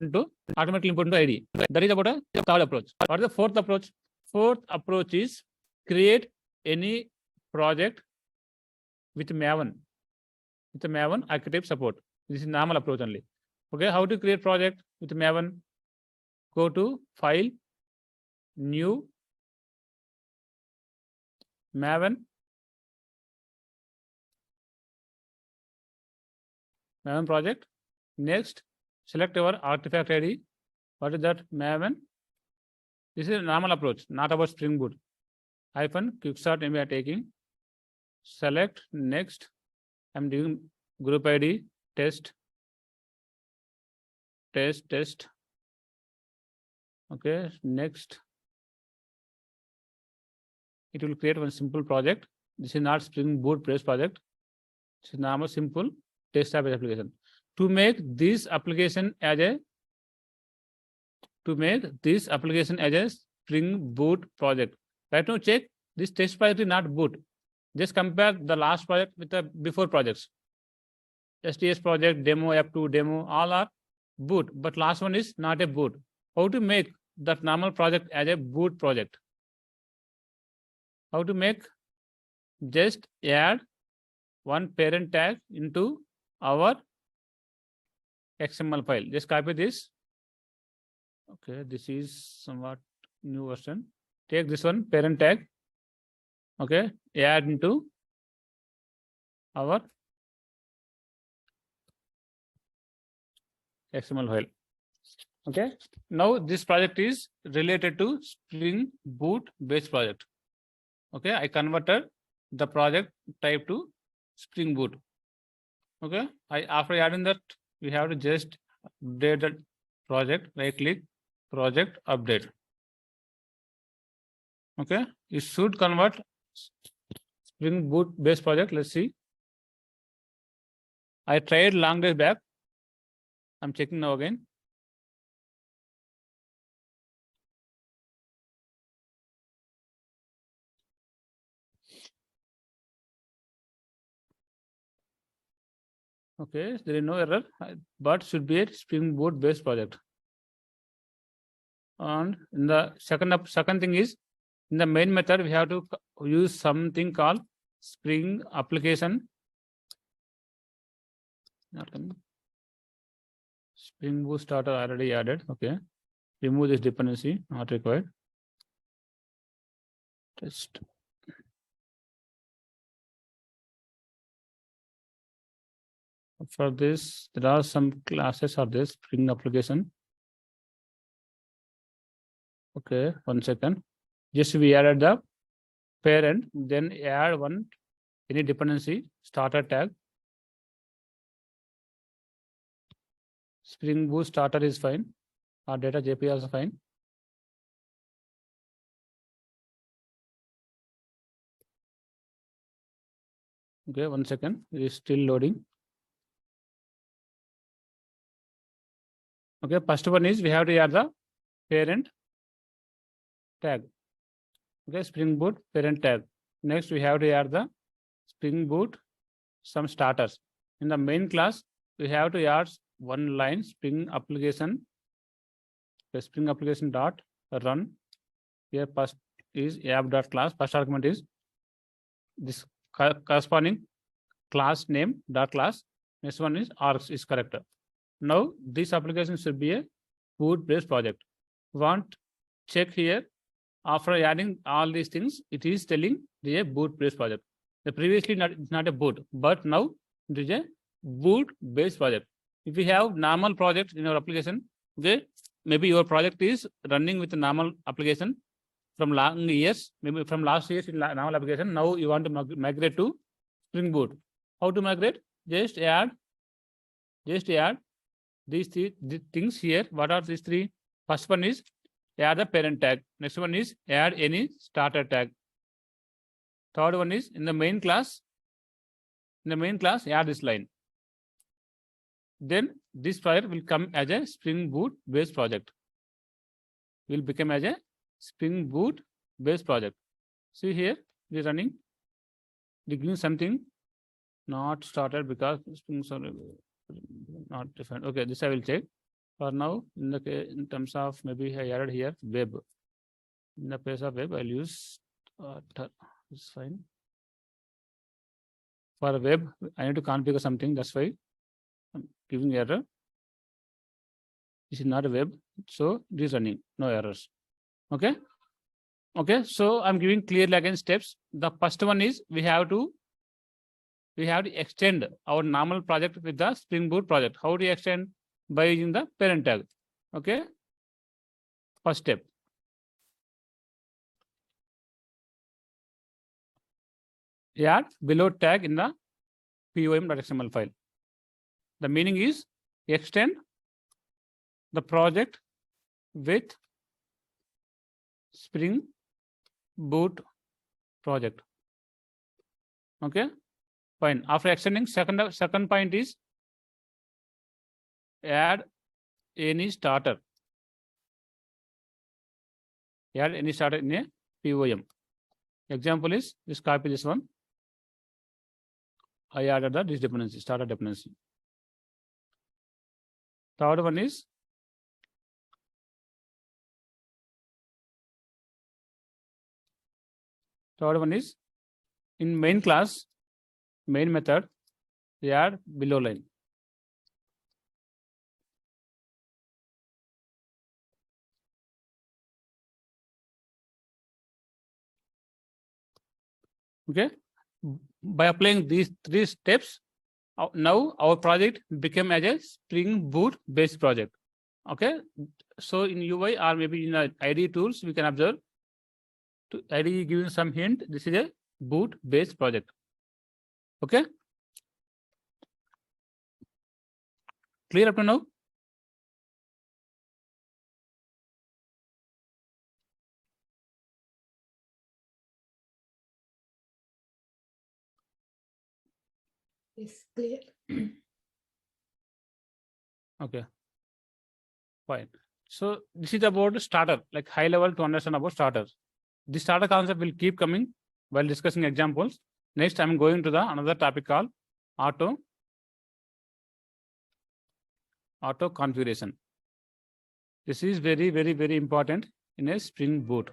to automatically input into ID. That is about a third approach. What is the fourth approach? Fourth approach is create any project with Maven. With the Maven archetype support. This is normal approach only. Okay, how to create project with Maven? Go to File, New, Maven project. Next, select your artifact ID. What is that? Maven. This is a normal approach, not about Spring Boot. Hyphen quickstart we are taking. Select next. I'm doing group ID test. Okay, next. It will create one simple project. This is not Spring Boot based project. This is normal simple test type application. To make this application as a Spring Boot project. Right now, check this test project is not boot. Just compare the last project with the before projects. STS project, demo, app2, demo, all are boot, but last one is not a boot. How to make that normal project as a boot project? How to make? Just add one parent tag into our XML file. Just copy this. Okay, this is somewhat new version. Take this one, parent tag. Okay, add into our XML file. Okay, now this project is related to Spring Boot based project. Okay, I converted the project type to Spring Boot. Okay, after adding that, we have to just update the project. Right click, project update. Okay, it should convert Spring Boot based project. Let's see. I tried long days back. I'm checking now again. Okay, there is no error, but should be a Spring Boot based project. And in the second thing is, in the main method, we have to use something called Spring application. Spring Boot starter already added. Okay, remove this dependency, not required. Test. For this, there are some classes of this Spring application. Okay, 1 second. Just we added the parent, then add one any dependency starter tag. Spring Boot starter is fine. Our data JPA also fine. Okay, 1 second. It is still loading. Okay, first one is we have to add the parent tag. Okay, Spring Boot parent tag. Next, we have to add the Spring Boot some starters. In the main class, we have to add one line Spring application. The Spring application dot run. Here first is app dot class. First argument is this corresponding class name dot class. Next one is args is correct. Now this application should be a boot based project. Want check here after adding all these things, it is telling it is a boot based project. The previously not a boot, but now it is a boot based project. If you have normal project in your application, okay, maybe your project is running with a normal application from long years, maybe from last year's normal application. Now you want to migrate to Spring Boot. How to migrate? Just add these three things here. What are these three? First one is add the parent tag. Next one is add any starter tag. Third one is in the main class. In the main class, add this line. Then this project will come as a Spring Boot based project. Will become as a Spring Boot based project. See here, we are running. We giving something not started because Spring not defined. Okay, this I will check. For now, in terms of maybe I added here web. In the place of web, I'll use it's fine. For web, I need to configure something. That's why I'm giving error. This is not a web, so it is running. No errors. Okay. Okay. So I'm giving clearly again steps. The first one is we have to extend our normal project with the Spring Boot project. How do you extend? By using the parent tag. Okay. First step. Add below tag in the pom.xml file. The meaning is extend the project with Spring Boot project. Okay, fine. After extending, second point is add any starter. Add any starter in a POM. Example is just copy this one. I added this dependency, starter dependency. Third one is in main class, main method, add below line. Okay, by applying these three steps, now our project became as a Spring Boot based project. Okay, so in UI or maybe in IDE tools, we can observe to IDE giving some hint. This is a boot based project. Okay, clear up to now? It's clear. Okay, fine. So this is about starter, like high level to understand about starters. The starter concept will keep coming while discussing examples. Next, I'm going to the another topic called auto configuration. This is very, very, very important in a Spring Boot.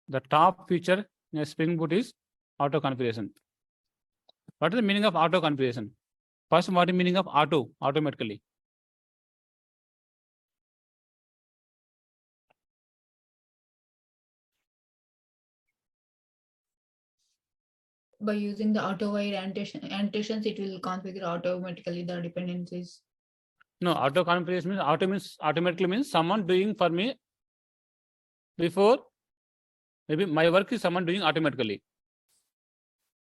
The top feature in a Spring Boot is auto configuration. What is the meaning of auto configuration? First, what is the meaning of auto? Automatically. By using the auto-wide annotations, it will configure automatically the dependencies. No, auto configuration means automatically means someone doing for me before. Maybe my work is someone doing automatically.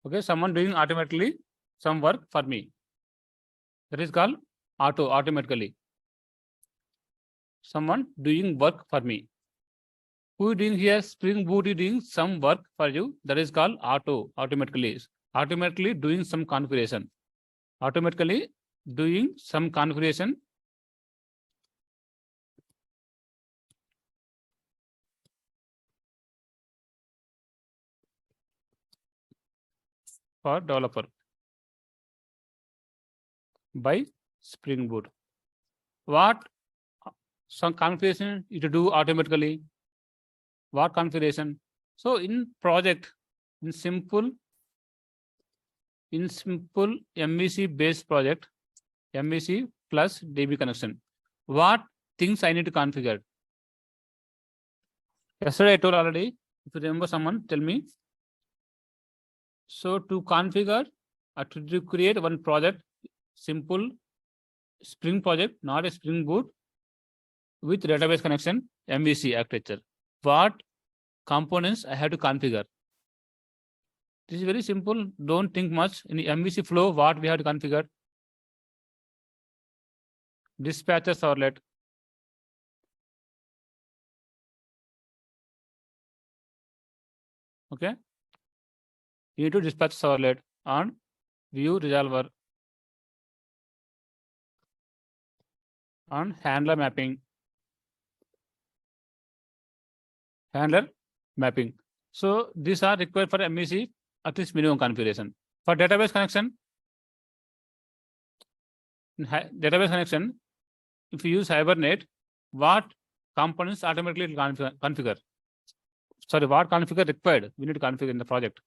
Okay, someone doing automatically some work for me. That is called automatically. Someone doing work for me. Who is doing here? Spring Boot is doing some work for you. That is called automatically. Automatically doing some configuration. Automatically doing some configuration for developer by Spring Boot. What some configuration you to do automatically? What configuration? So in project, in simple MVC based project, MVC plus DB connection, what things I need to configure? Yesterday I told already. If you remember, someone tell me. So to configure or to create one project, simple Spring project, not a Spring Boot, with database connection, MVC architecture, what components I have to configure? This is very simple. Don't think much. In the MVC flow, what we have to configure? Dispatcher servlet. Okay. You need to dispatch servlet on view resolver on handler mapping. Handler mapping. So these are required for MVC, at least minimum configuration. For database connection, if you use Hibernate, what components automatically configure? Sorry, what configure required? We need to configure in the project.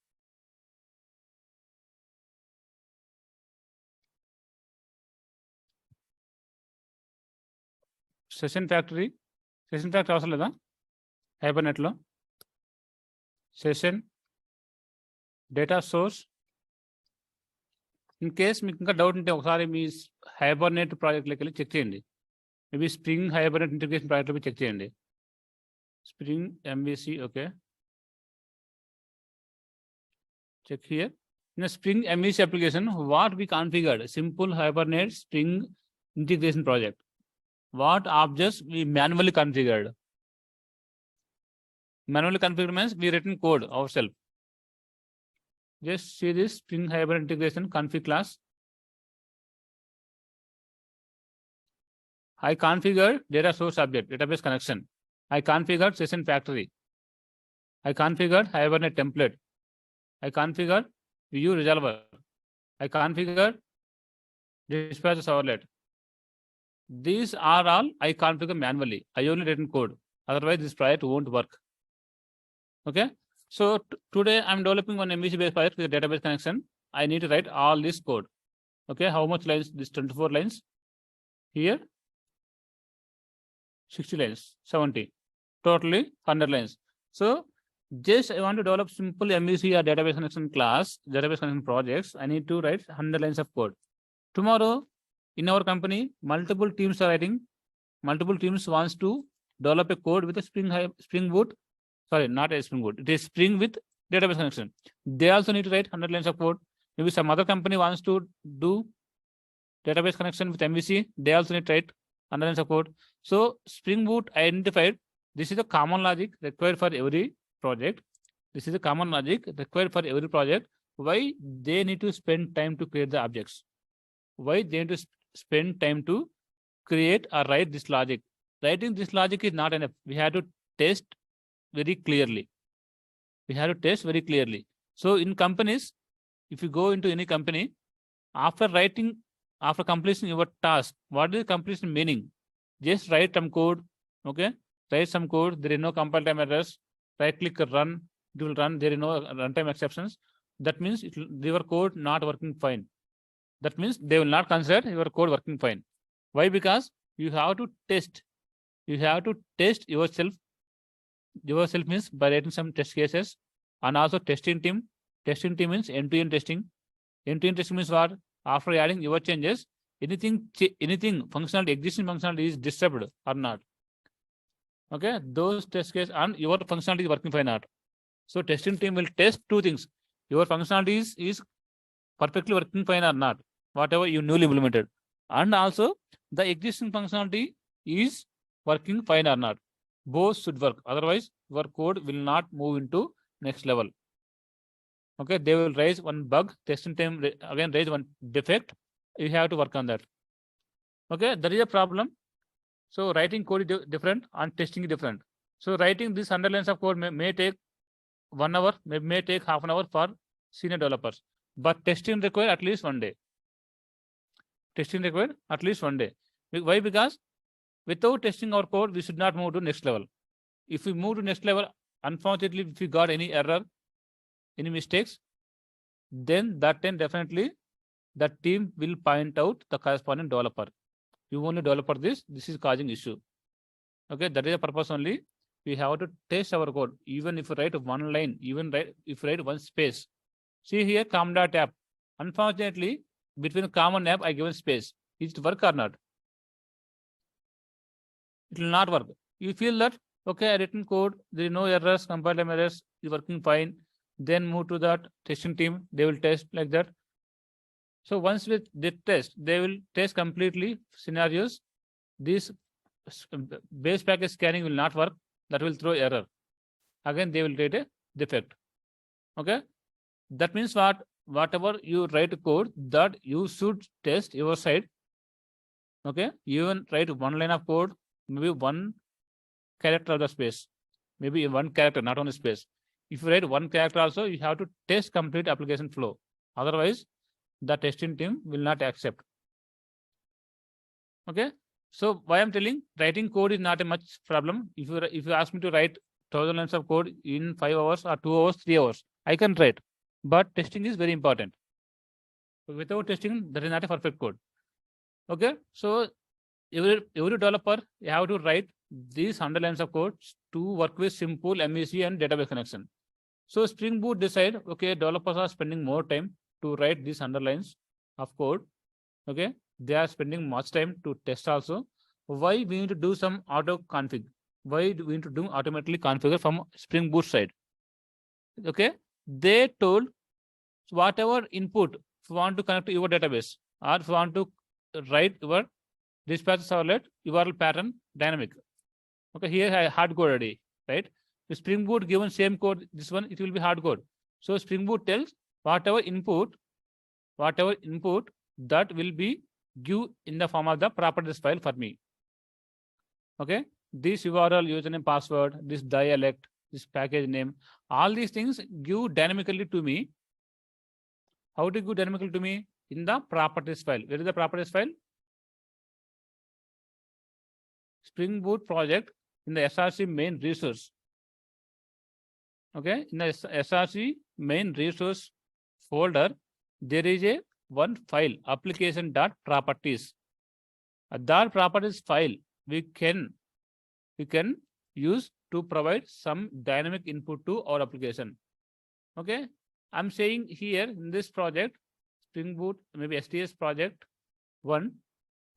Session factory అవసరం లేదా Hibernate లో? Session data source. In case మీకు ఇంకా doubt ఉంటే ఒకసారి మీ Hibernate ప్రాజెక్ట్లోకి వెళ్ళి check చేయండి. Maybe spring Hibernate integration ప్రాజెక్ట్లో చెక్ చేయండి. Spring MVC. Okay, check here. In a Spring MVC application, what we configured? Simple Hibernate Spring integration project. What objects we manually configured? Manually configured means we written code ourselves. Just see this Spring Hibernate integration config class. I configured data source object, database connection. I configured session factory. I configured Hibernate template. I configured view resolver. I configured dispatch servlet. These are all I configure manually. I only written code. Otherwise, this project won't work. Okay. So today I'm developing one MVC based project with a database connection. I need to write all this code. Okay. How much lines? This 24 lines. Here 60 lines, 70. Totally 100 lines. So just I want to develop simple MVC or database connection class, database connection projects. I need to write 100 lines of code. Tomorrow, in our company, multiple teams are writing. Multiple teams wants to develop a code with a Spring Boot. Sorry, not a Spring Boot. It is Spring with database connection. They also need to write 100 lines of code. Maybe some other company wants to do database connection with MVC. They also need to write 100 lines of code. So Spring Boot identified this is a common logic required for every project. This is a common logic required for every project. Why they need to spend time to create the objects? Why they need to spend time to create or write this logic? Writing this logic is not enough. We have to test very clearly. We have to test very clearly. So in companies, if you go into any company, after completing your task, what is completion meaning? Just write some code. Okay, write some code. There is no compile time errors. Right click run, it will run. There is no runtime exceptions. That means your code not working fine. That means they will not consider your code working fine. Why? Because you have to test. You have to test yourself. Yourself means by writing some test cases, and also testing team. Testing team means end-to-end testing. End-to-end testing means what? After adding your changes, anything functionality, existing functionality is disturbed or not. Okay, those test cases and your functionality is working fine or not. So testing team will test two things. Your functionality is perfectly working fine or not, whatever you newly implemented. And also the existing functionality is working fine or not. Both should work. Otherwise, your code will not move into next level. Okay, they will raise one bug, testing time again raise one defect. You have to work on that. Okay, that is a problem. So writing code is different and testing is different. So writing these 100 lines of code may take 1 hour, may take half an hour for senior developers, but testing require at least 1 day. Testing require at least 1 day. Why? Because without testing our code, we should not move to next level. If we move to next level, unfortunately, if we got any error, any mistakes, then that time definitely the team will point out the corresponding developer. You only developer this is causing issue. Okay, that is the purpose only. We have to test our code. Even if you write one line, if you write one space. See here, com.app. Unfortunately, between com and app, I given space. Is it work or not? It will not work. You feel that, okay, I written code, there is no errors, compile time errors, is working fine. Then move to that testing team, they will test like that. So once they test, they will test completely scenarios. This base package scanning will not work. That will throw error. Again, they will create a defect. Okay. That means whatever you write code, that you should test your side. Okay. Even write one line of code, maybe one character of the space. Maybe one character, not only space. If you write one character also, you have to test complete application flow. Otherwise, the testing team will not accept. Okay. So why I'm telling writing code is not a much problem. If you ask me to write 1,000 lines of code in 5 hours or 2 hours, 3 hours, I can write. But testing is very important. Without testing, that is not a perfect code. Okay. So every developer, you have to write these 100 lines of code to work with simple MEC and database connection. So Spring Boot decide, okay, developers are spending more time to write these 100 lines of code. Okay, they are spending much time to test also. Why we need to do some auto config? Why do we need to do automatically configure from Spring Boot side? Okay, they told whatever input, if you want to connect to your database or if you want to write your dispatch servlet URL pattern dynamic. Okay, here I hard code already, right? The Spring Boot given same code, this one it will be hard code. So Spring Boot tells whatever input that will be give in the form of the properties file for me. Okay, this URL, username, password, this dialect, this package name, all these things give dynamically to me. How to give dynamically to me? In the properties file. Where is the properties file? Spring Boot project in the SRC main resource. Okay, in the SRC main resource folder, there is a one file application.properties. That properties file we can use to provide some dynamic input to our application. Okay, I'm saying here in this project, Spring Boot, maybe STS project 1,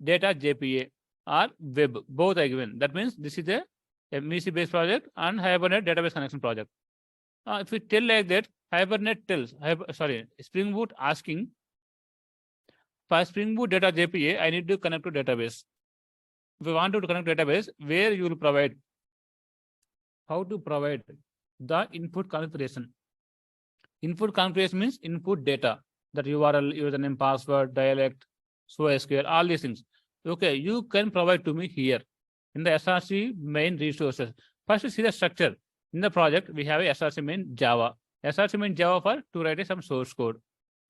data JPA or web, both are given. That means this is a MEC based project and Hibernate database connection project. If we tell like that, Hibernate tells, Spring Boot asking for Spring Boot data JPA, I need to connect to database. If you want to connect to database, where you will provide, how to provide the input configuration. Input configuration means input data, that URL, username, password, dialect, so SQL, all these things. Okay, you can provide to me here in the SRC main resources. First, see the structure. In the project, we have a SRC main Java. SRC main Java for to write some source code.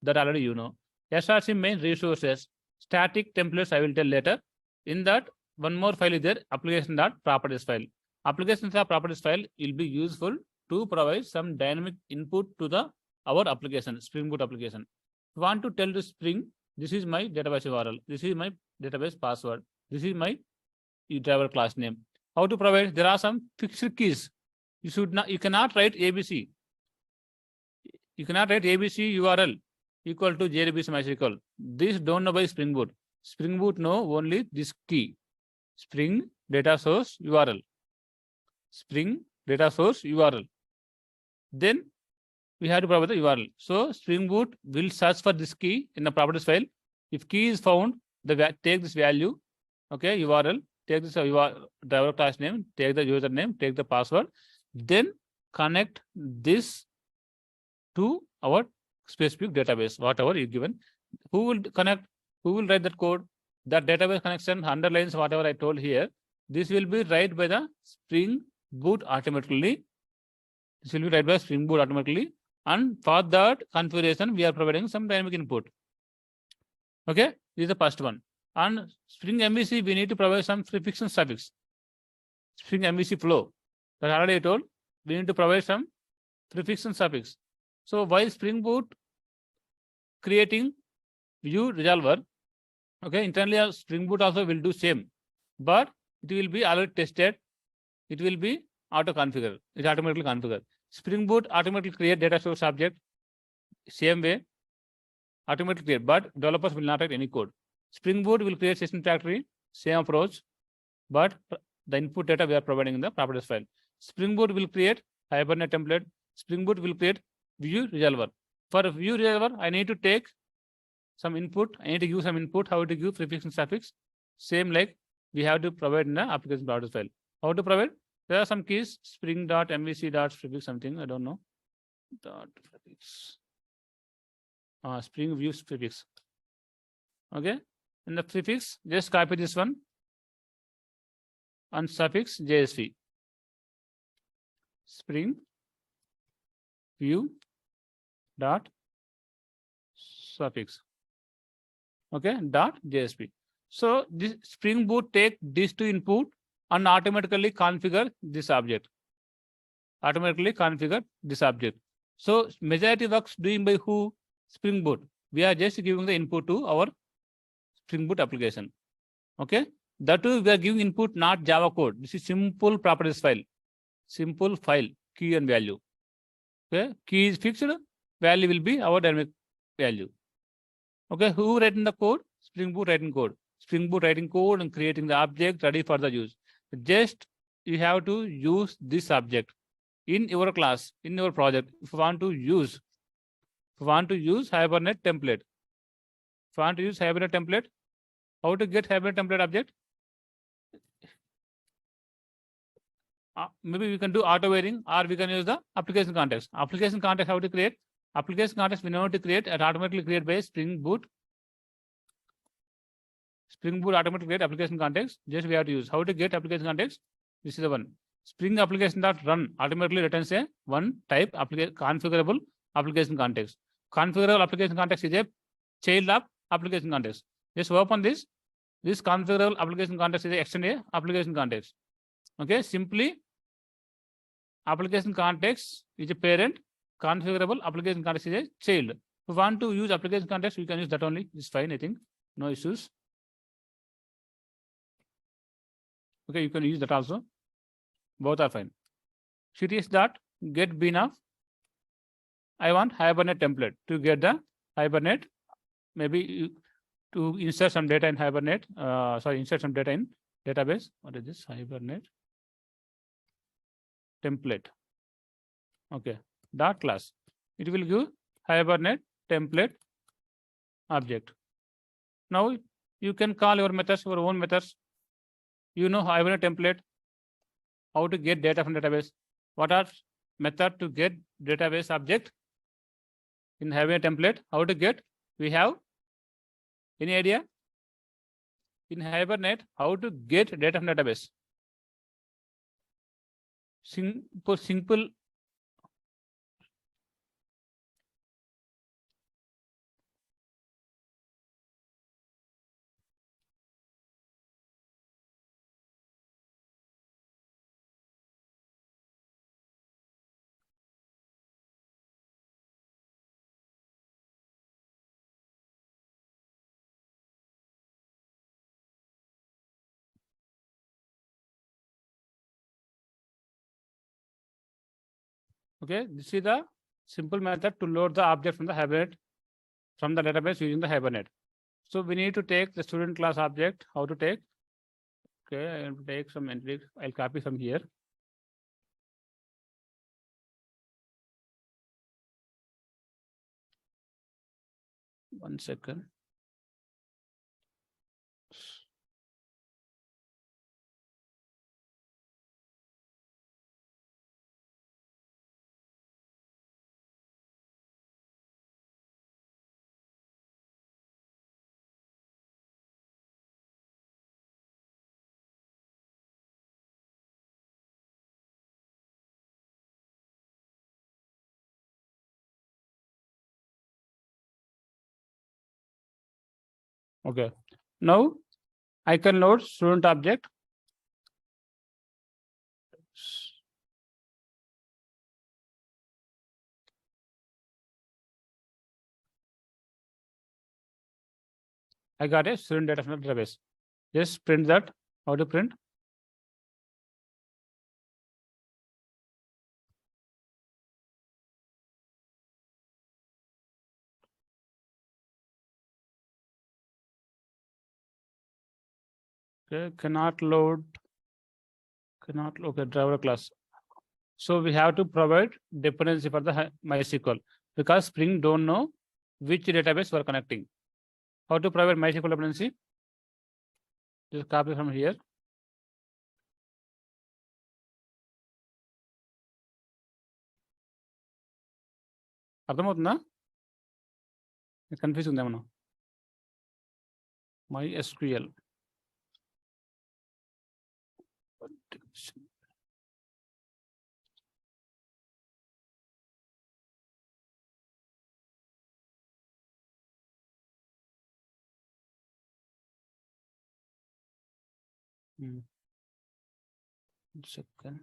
That already you know. SRC main resources, static templates, I will tell later. In that, one more file is there, application.properties file. Application.properties file will be useful to provide some dynamic input to our application, Spring Boot application. If you want to tell to Spring, this is my database URL, this is my database password, this is my driver class name. How to provide? There are some fixed keys. You cannot write ABC. You cannot write ABC URL equal to JDBC MySQL. This don't know by Spring Boot. Spring Boot know only this key. Spring data source URL. Spring data source URL. Then we have to provide the URL. So Spring Boot will search for this key in the properties file. If key is found, take this value, okay, URL, take this driver class name, take the username, take the password, then connect this to our specific database, whatever you given. Who will connect? Who will write that code? That database connection underlines whatever I told here. This will be write by the Spring Boot automatically. This will be write by Spring Boot automatically. And for that configuration, we are providing some dynamic input. Okay, this is the first one. And Spring MVC, we need to provide some prefix and suffix. Spring MVC flow. That already I told. We need to provide some prefix and suffix. So while Spring Boot creating view resolver, okay, internally Spring Boot also will do same, but it will be already tested. It will be auto configure. It automatically configure. Spring Boot automatically create data source object same way, automatically create, but developers will not write any code. Spring Boot will create session factory, same approach, but the input data we are providing in the properties file. Spring Boot will create Hibernate template. Spring Boot will create view resolver. For view resolver, I need to take some input. I need to give some input. How to give prefix and suffix? Same like we have to provide in the application properties file. How to provide? There are some keys. Spring.mvc.prefix something. I don't know. Dot prefix. Spring views prefix. Okay. In the prefix, just copy this one. And suffix JSV. Spring view dot suffix. Okay, dot JSP. So this Spring Boot take these two input and automatically configure this object. Automatically configure this object. So majority works doing by who? Spring Boot. We are just giving the input to our Spring Boot application. Okay. That too, we are giving input, not Java code. This is simple properties file. Simple file, key and value. Okay. Key is fixed. Value will be our dynamic value. Okay. Who writing the code? Spring Boot writing code. Spring Boot writing code and creating the object ready for the use. Just you have to use this object in your class, in your project. If you want to use Hibernate template. If you want to use Hibernate template, how to get Hibernate template object? Maybe we can do auto varying, or we can use the application context. Application context, how to create? Application context we know to create and automatically create by Spring Boot. Spring Boot automatically create application context. Just we have to use. How to get application context? This is the one. Spring application dot run automatically returns a one type configurable application context. Configurable application context is a child of application context. Just open this. This configurable application context is a extended application context. Okay, simply application context is a parent. Configurable application context is a child. If you want to use application context, we can use that only. It's fine, I think. No issues. Okay, you can use that also. Both are fine. CTS dot get bin of. I want Hibernate template to get the Hibernate. Maybe to insert some data in Hibernate. Insert some data in database. What is this? Hibernate template. Okay. Dot class. It will give Hibernate template object. Now you can call your methods, your own methods. You know Hibernate template. How to get data from database? What are method to get database object in Hibernate template? How to get? We have any idea? In Hibernate, how to get data from database? Simple. Okay, this is the simple method to load the object from the Hibernate from the database using the Hibernate. So we need to take the student class object. How to take? Okay, I'll take some entry. I'll copy from here. One second. Okay. Now I can load student object. I got a student data from the database. Just print that. How to print? Okay, cannot load. Okay, driver class. So we have to provide dependency for the MySQL because Spring don't know which database we're connecting. How to provide MySQL dependency? Just copy from here. అర్థమవుతుందా? Confuse ఉందేమన్నా? MySQL. Second.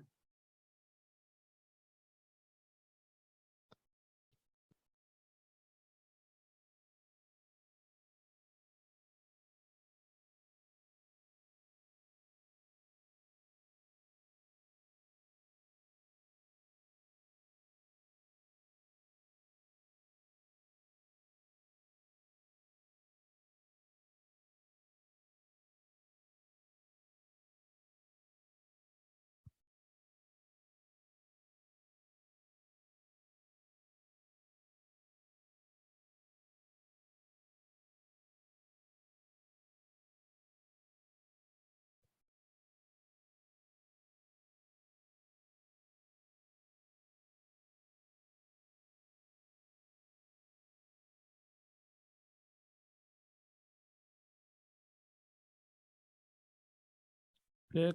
Okay,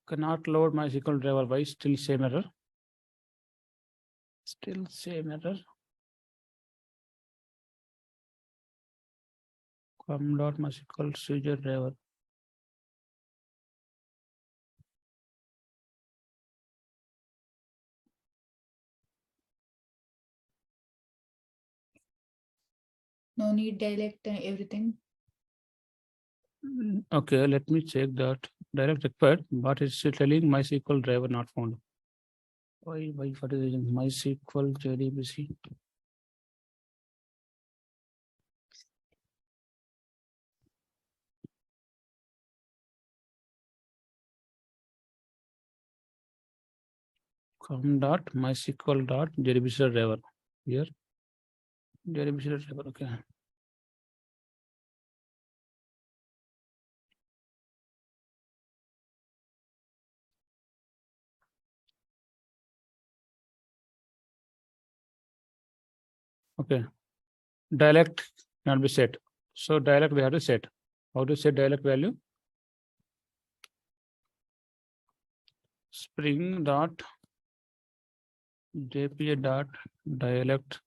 cannot load MySQL driver. Why? Still same error. Still same error. com.mysql user driver. No need dialect and everything. Okay, let me check that. Direct required, but it's still telling MySQL driver not found. Why for the reason? MySQL JDBC. com.mysql.jdbc driver. Here. JDBC driver, okay. Okay. Dialect cannot be set. So dialect we have to set. How to set dialect value? Spring dot jpa dot dialect.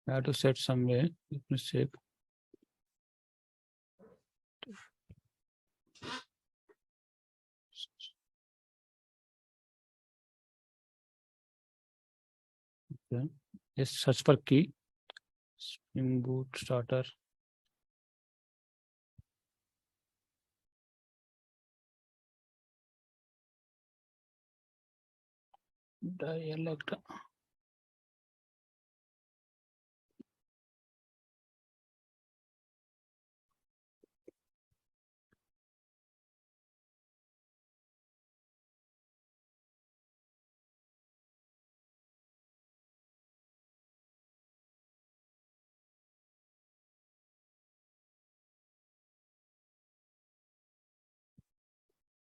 I have to set some way. Let me check. Okay. Just search for key. Spring Boot starter. Dialect.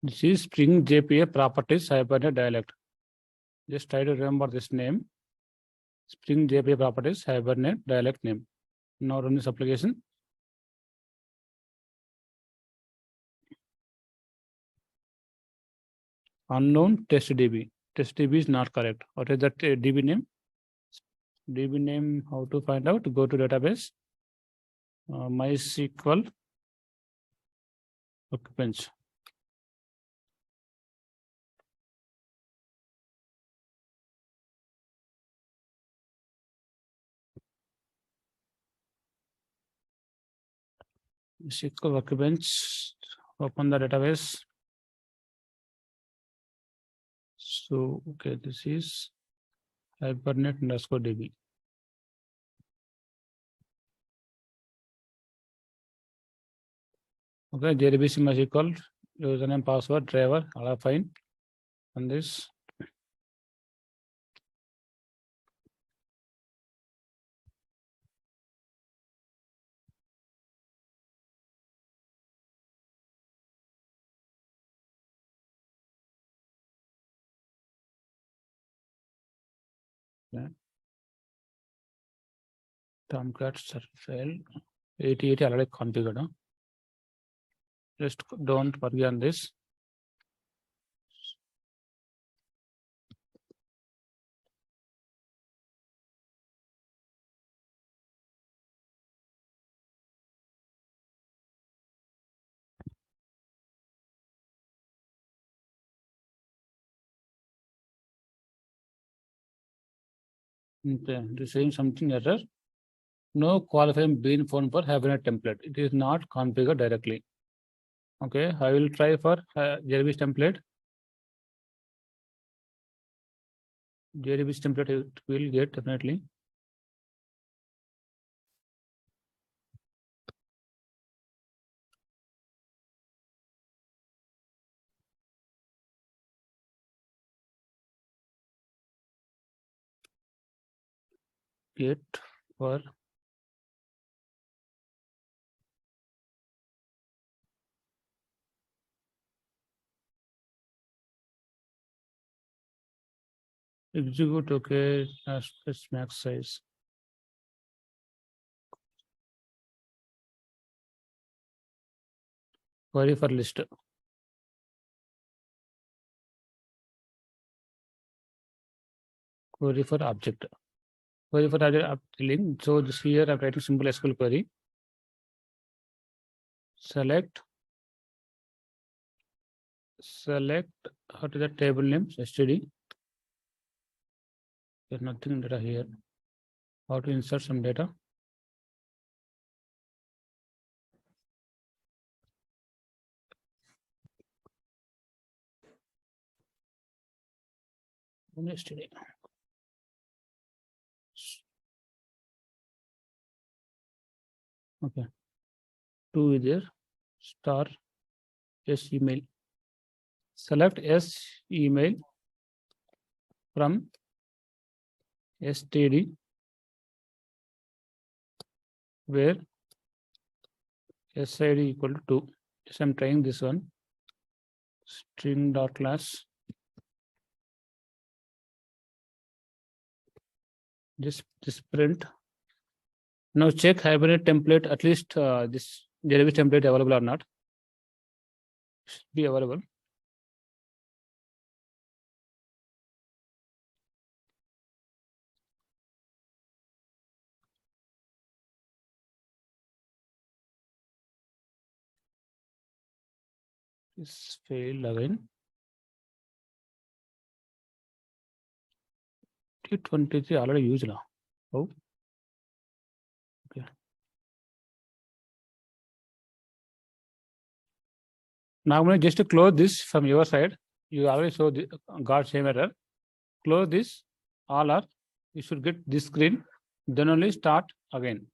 This is Spring JPA properties Hibernate dialect. Just try to remember this name. Spring JPA properties Hibernate dialect name. Now run this application. Unknown test DB. Test DB is not correct. What is that DB name? DB name, how to find out? Go to database. MySQL Workbench. SQL Workbench. Open the database. So, okay, this is Hibernate_DB. Okay, JDBC MySQL, username, password, driver, all are fine. On this. Yeah. Tomcat file 8080 already configured. Huh? Just don't worry on this. Okay, it is saying something error. No qualifying bean phone for Hibernate template. It is not configured directly. Okay, I will try for JDBC template. JDBC template it will get definitely. Get for execute. Okay, that's max size. Query for list. Query for object. Query for object link. So this here I'm writing simple SQL query. Select what is the table name? STD. There's nothing data here. How to insert some data? STD. Okay. 2 is there. Star S email. Select S email from STD where SID equal to 2. Yes, I'm trying this one. String.class. Just print. Now check Hibernate template, at least this JDBC template available or not. Should be available. This failed again. T23 already used now. Oh, okay. Now I'm going to just close this from your side. You already saw the got same error. Close this. All are. You should get this screen. Then only start again.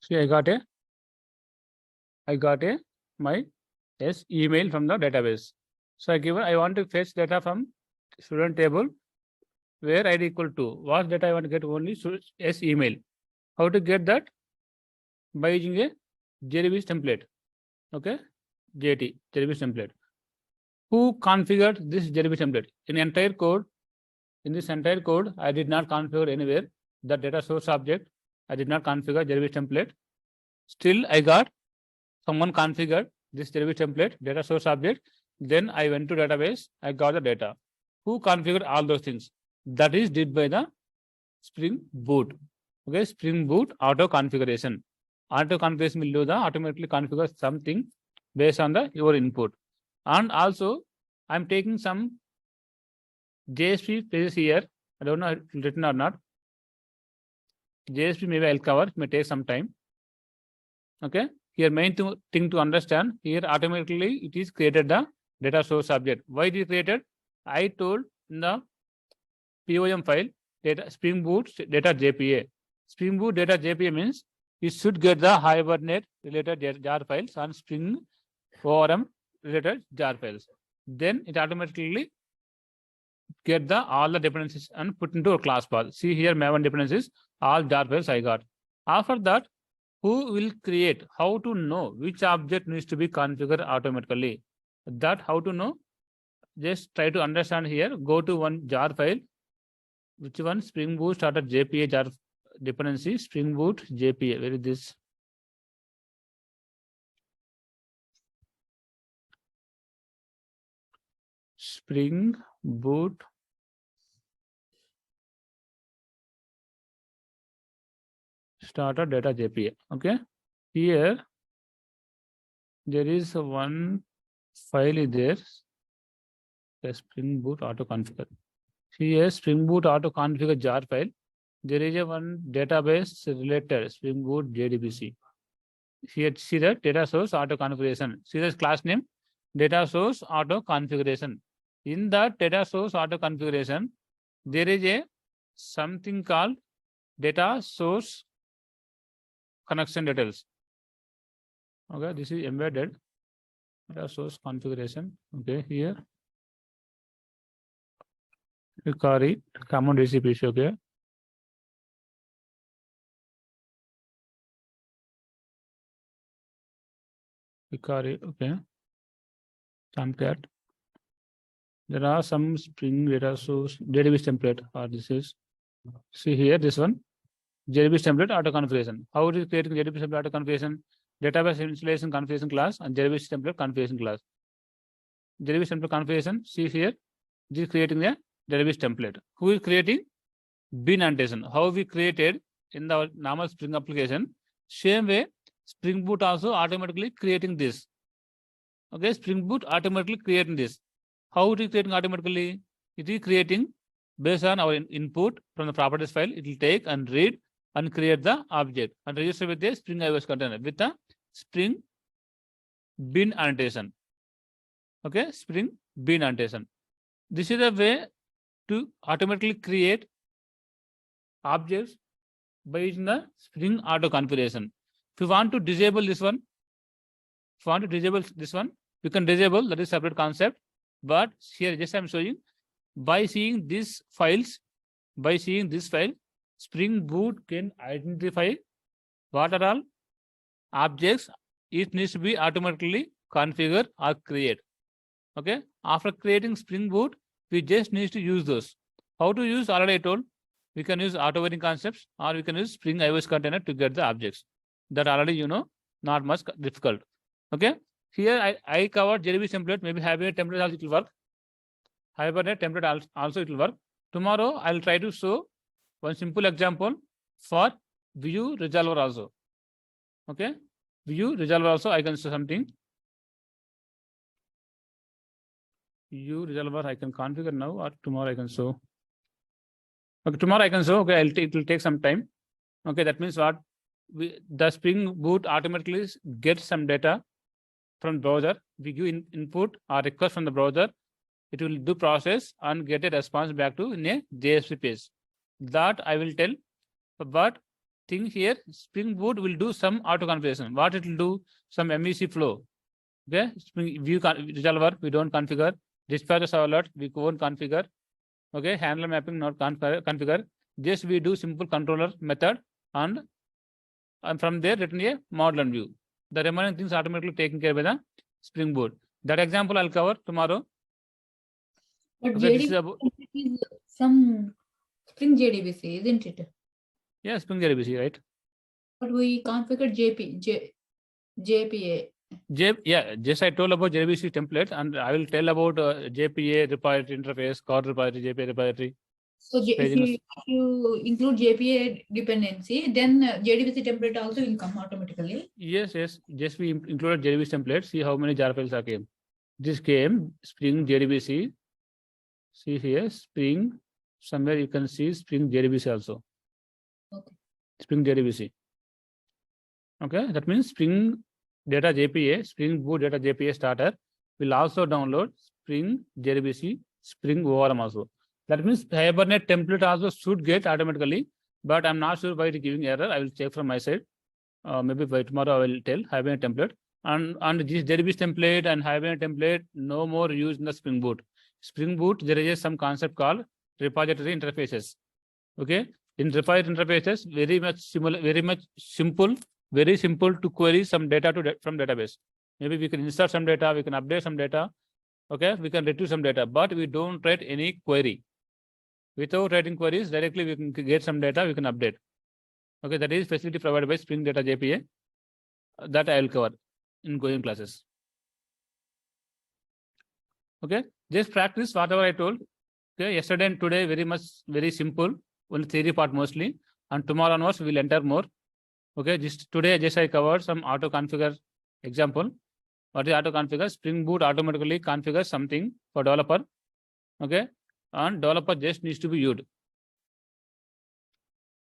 See, I got my email from the database. So I want to fetch data from student table where ID equal to what data I want to get only email. How to get that? By using a JDBC template. Okay, JDBC template. Who configured this JDBC template? In this entire code, I did not configure anywhere the data source object. I did not configure JDBC template. Still, I got someone configured this JDBC template, data source object. Then I went to database. I got the data. Who configured all those things? That is did by the Spring Boot. Okay, Spring Boot auto configuration. Auto configuration will do the automatically configure something based on your input. And also, I'm taking some JSP pages here. I don't know if it's written or not. JSP maybe I'll cover. It may take some time. Okay. Here main thing to understand here automatically it is created the data source object. Why it is created? I told in the POM file data Spring Boot data JPA. Spring Boot data JPA means you should get the Hibernate related jar files and Spring ORM related jar files. Then it automatically get all the dependencies and put into a class path. See here Maven dependencies, all jar files I got. After that, who will create? How to know which object needs to be configured automatically? That how to know? Just try to understand here. Go to one jar file. Which one? Spring Boot started JPA jar dependency. Spring Boot JPA. Where is this? Spring Boot starter data JPA. Okay. Here there is one file is there. The Spring Boot auto configure. Here Spring Boot auto configure jar file. There is a one database related Spring Boot JDBC. Here see the data source auto configuration. See this class name data source auto configuration. In that data source auto configuration, there is a something called data source connection details. Okay, this is embedded data source configuration. Okay, here you carry common recipes. Okay. Carry, okay. Tomcat. There are some Spring data source database template, or this is see here this one database template auto configuration. How it is creating database template auto configuration? Database installation configuration class and database template configuration class. Database template configuration. See here, this is creating a database template. Who is creating? Bin annotation. How we created in the normal Spring application. Same way, Spring Boot also automatically creating this. Okay, Spring Boot automatically creating this. How it is creating automatically? It is creating based on our input from the properties file. It will take and read and create the object and register with the Spring iOS container with the Spring bin annotation. Okay, Spring bin annotation. This is a way to automatically create objects by using the Spring auto configuration. If you want to disable this one, you can disable, that is separate concept. But here just I'm showing by seeing these files, Spring Boot can identify what are all objects it needs to be automatically configure or create. Okay, after creating Spring Boot, we just need to use those. How to use? Already I told. We can use auto variant concepts or we can use Spring iOS container to get the objects. That already you know, not much difficult. Okay. Here I covered JDBC template. Maybe Hibernate template also it will work. Hibernate template also it will work. Tomorrow I'll try to show one simple example for view resolver also. Okay. View resolver also I can show something. View resolver I can configure now or tomorrow I can show. Okay, tomorrow I can show. Okay, it will take some time. Okay, that means what? The Spring Boot automatically gets some data from browser. We give input or request from the browser. It will do process and get a response back to in a JSP page. That I will tell. But thing here, Spring Boot will do some auto configuration. What it will do? Some MVC flow. Okay, Spring view resolver we don't configure. Dispatch alert we won't configure. Okay, handler mapping not configure. Just we do simple controller method and from there return a model and view. The remaining things automatically taken care by the Spring Boot. That example I'll cover tomorrow. But Okay, this is JDBC is some Spring JDBC, isn't it? yeah, Spring JDBC, right? But we configured JPA. Yeah, just I told about JDBC template, and I will tell about JPA repository interface, core repository, JPA repository. So if you include JPA dependency, then JDBC template also will come automatically. Yes. Just we included JDBC template. See how many jar files are came. This came Spring JDBC. See here Spring. Somewhere you can see Spring JDBC also. Okay. Spring JDBC. Okay, that means Spring Data JPA, Spring Boot Data JPA starter will also download Spring JDBC, Spring ORM also. That means Hibernate template also should get automatically, but I'm not sure why it is giving error. I will check from my side. Maybe by tomorrow I will tell Hibernate template. And this JDBC template and Hibernate template no more used in the Spring Boot. Spring Boot, there is some concept called repository interfaces. Okay, in repository interfaces, very much similar, very simple to query some data from database. Maybe we can insert some data, we can update some data. Okay, we can retrieve some data, but we don't write any query. Without writing queries, directly we can get some data, we can update. Okay, that is facility provided by Spring Data JPA. That I will cover in going classes. Okay, just practice whatever I told. Okay, yesterday and today very simple, only theory part mostly, and tomorrow onwards we will enter more. Okay, today I covered some auto configure example. What is auto configure? Spring Boot automatically configures something for developer. Okay, and developer just needs to be used.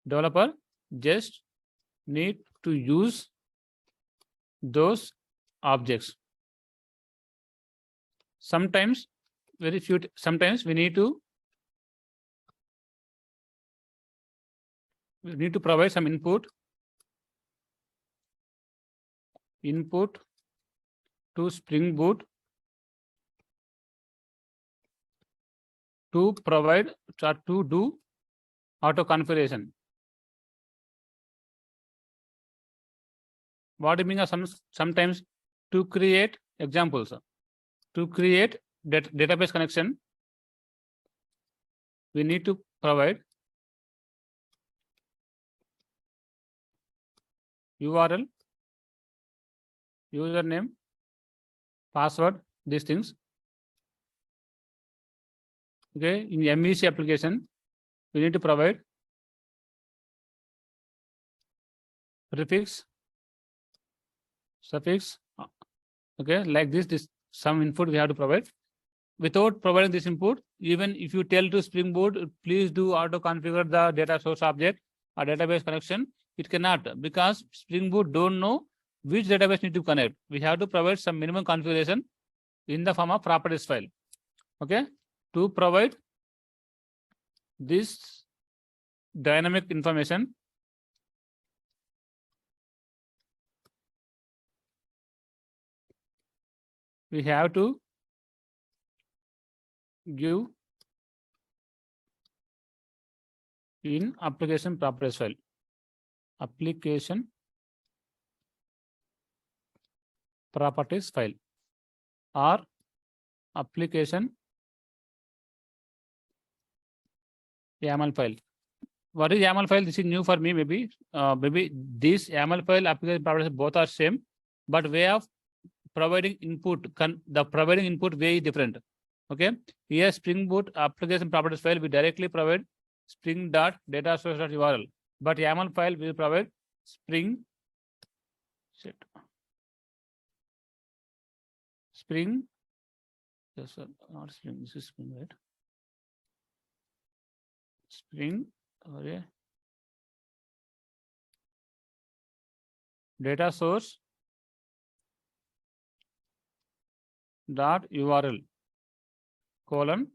Developer just need to use those objects. Sometimes sometimes we need to provide some input to Spring Boot to provide to do auto configuration. What do you mean? Sometimes to create examples, to create database connection, we need to provide URL, username, password, these things. Okay, in MVC application, we need to provide prefix, suffix. Okay, like this some input we have to provide. Without providing this input, even if you tell to Spring Boot, please do auto configure the data source object or database connection, it cannot, because Spring Boot don't know which database need to connect. We have to provide some minimum configuration in the form of properties file. Okay, to provide this dynamic information, we have to give in application properties file. Application properties file or application YAML file. What is YAML file? This is new for me. Maybe this YAML file application properties both are same, but way of providing input, the providing input way is different. Okay, here Spring Boot application properties file we directly provide spring.datasource.url, but YAML file will provide spring yes, sir, not Spring, this is Spring, right? Spring data source dot URL colon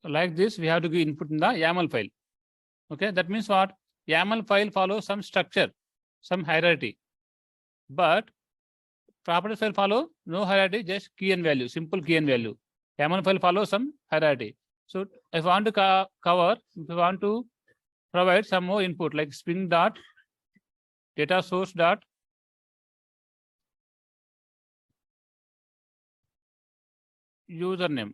like this, we have to give input in the YAML file. Okay, that means what? YAML file follows some structure, some hierarchy, but properties file follow no hierarchy, just key and value, simple key and value. YAML file follows some hierarchy. So if I want to cover, if I want to provide some more input like Spring dot data source dot username.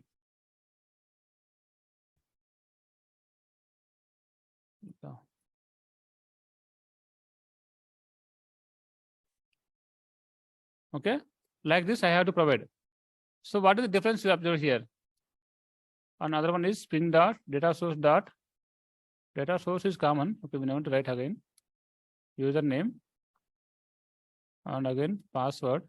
Okay, like this I have to provide. So what is the difference you observe here? Another one is Spring dot data source is common. Okay, we want to write again username and again password.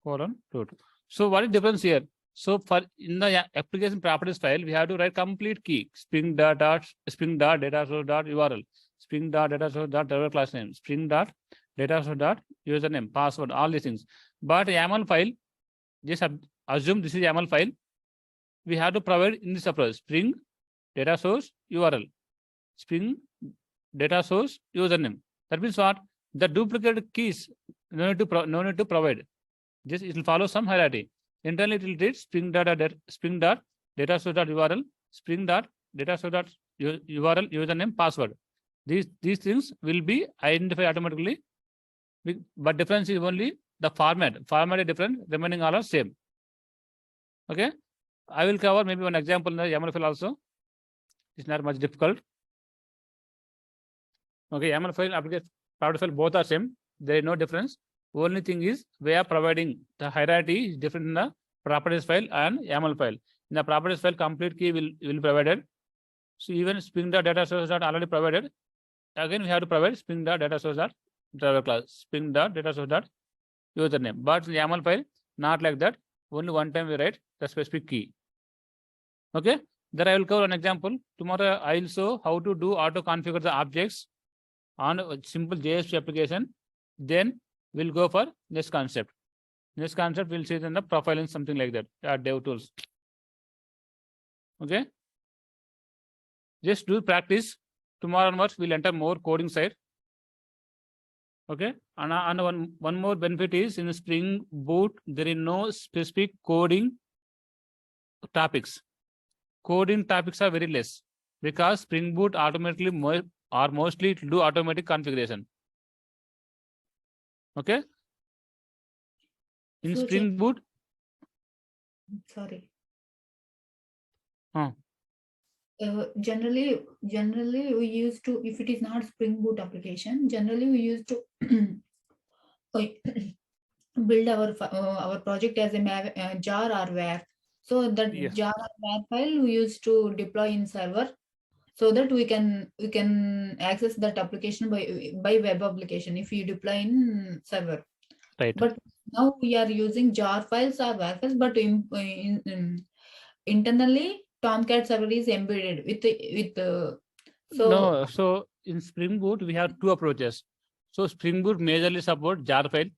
Colon root. So what is difference here? So for in the application properties file, we have to write complete key spring dot data source dot URL, spring dot data source dot driver class name, spring dot data source dot username, password, all these things. But YAML file, just assume this is YAML file. We have to provide in this approach spring data source URL, spring data source username. That means what? The duplicate keys no need to provide. Just it will follow some hierarchy. Internally, it will read spring dot data source dot URL, spring dot data source dot URL, username, password. These things will be identified automatically. But difference is only the format. Format is different, remaining all are same. Okay. I will cover maybe one example in the YAML file also. It's not much difficult. Okay, YAML file, application, property file, both are same. There is no difference. Only thing is we are providing the hierarchy is different in the properties file and YAML file. In the properties file, complete key will be provided. So even spring data source dot already provided. Again, we have to provide spring data source dot driver class, spring data source dot username. But in YAML file, not like that. Only one time we write the specific key. Okay. There I will cover an example. Tomorrow I will show how to do auto configure the objects on a simple JSP application. Then we'll go for this concept. This concept we'll see in the profiling, something like that, dev tools. Okay. Just do practice. Tomorrow onwards, we'll enter more coding side. Okay. And one more benefit is in Spring Boot, there is no specific coding topics. Coding topics are very less because Spring Boot automatically mostly do automatic configuration. Okay. In So Spring Boot. Sorry. Huh. Generally we used to, if it is not Spring Boot application, generally we used to build our project as a jar or var. So that Yes. jar or var file we used to deploy in server, so that we can access that application by web application if you deploy in server. Right. But now we are using jar files or var files, but internally Tomcat server is embedded with so No, so in Spring Boot we have two approaches. So Spring Boot majorly support jar file.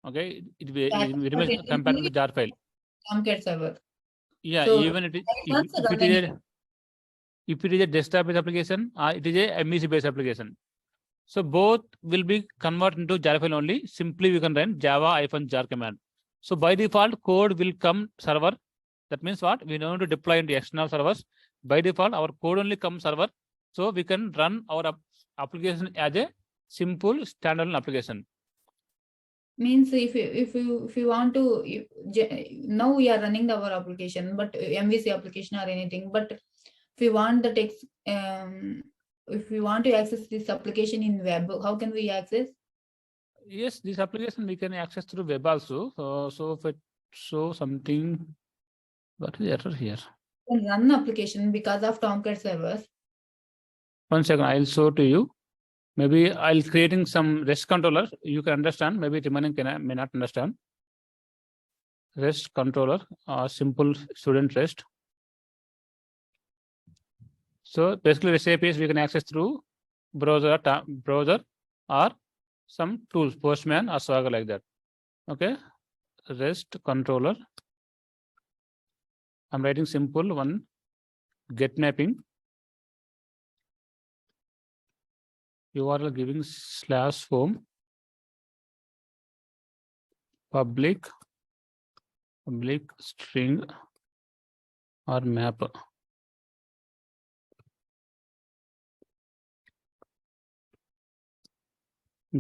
Okay, it remains compared to the jar file. Tomcat server. Yeah, So even it is if it is a desktop based application, it is a MEC based application. So both will be converted into jar file only. Simply we can run java-jar command. So by default, code will come server. That means what? We don't want to deploy into external servers. By default, our code only comes server. So we can run our application as a simple standalone application. Means if you want to, now we are running our application, but MVC application or anything, but if we want the text, if we want to access this application in web, how can we access? Yes, this application we can access through web also. So if it show something, what is the error here? Can run the application because of Tomcat servers. 1 second, I'll show to you. Maybe I'll creating some REST controller. You can understand. Maybe remaining may not understand. REST controller, simple student REST. So basically, REST APIs we can access through browser or some tools, Postman or Swagger like that. Okay. REST controller. I'm writing simple one get mapping. URL giving /home public string or map.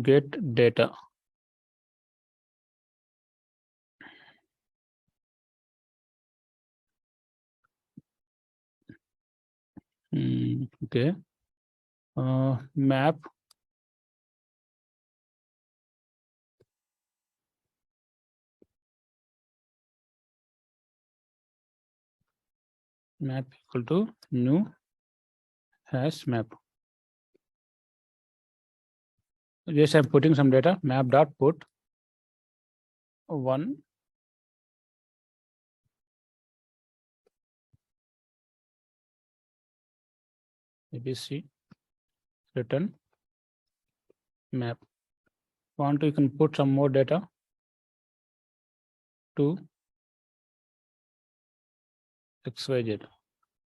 Get data. Okay. Map equal to new hash map. Yes, I'm putting some data. Map dot put 1 ABC return map. Want to, you can put some more data to XYZ.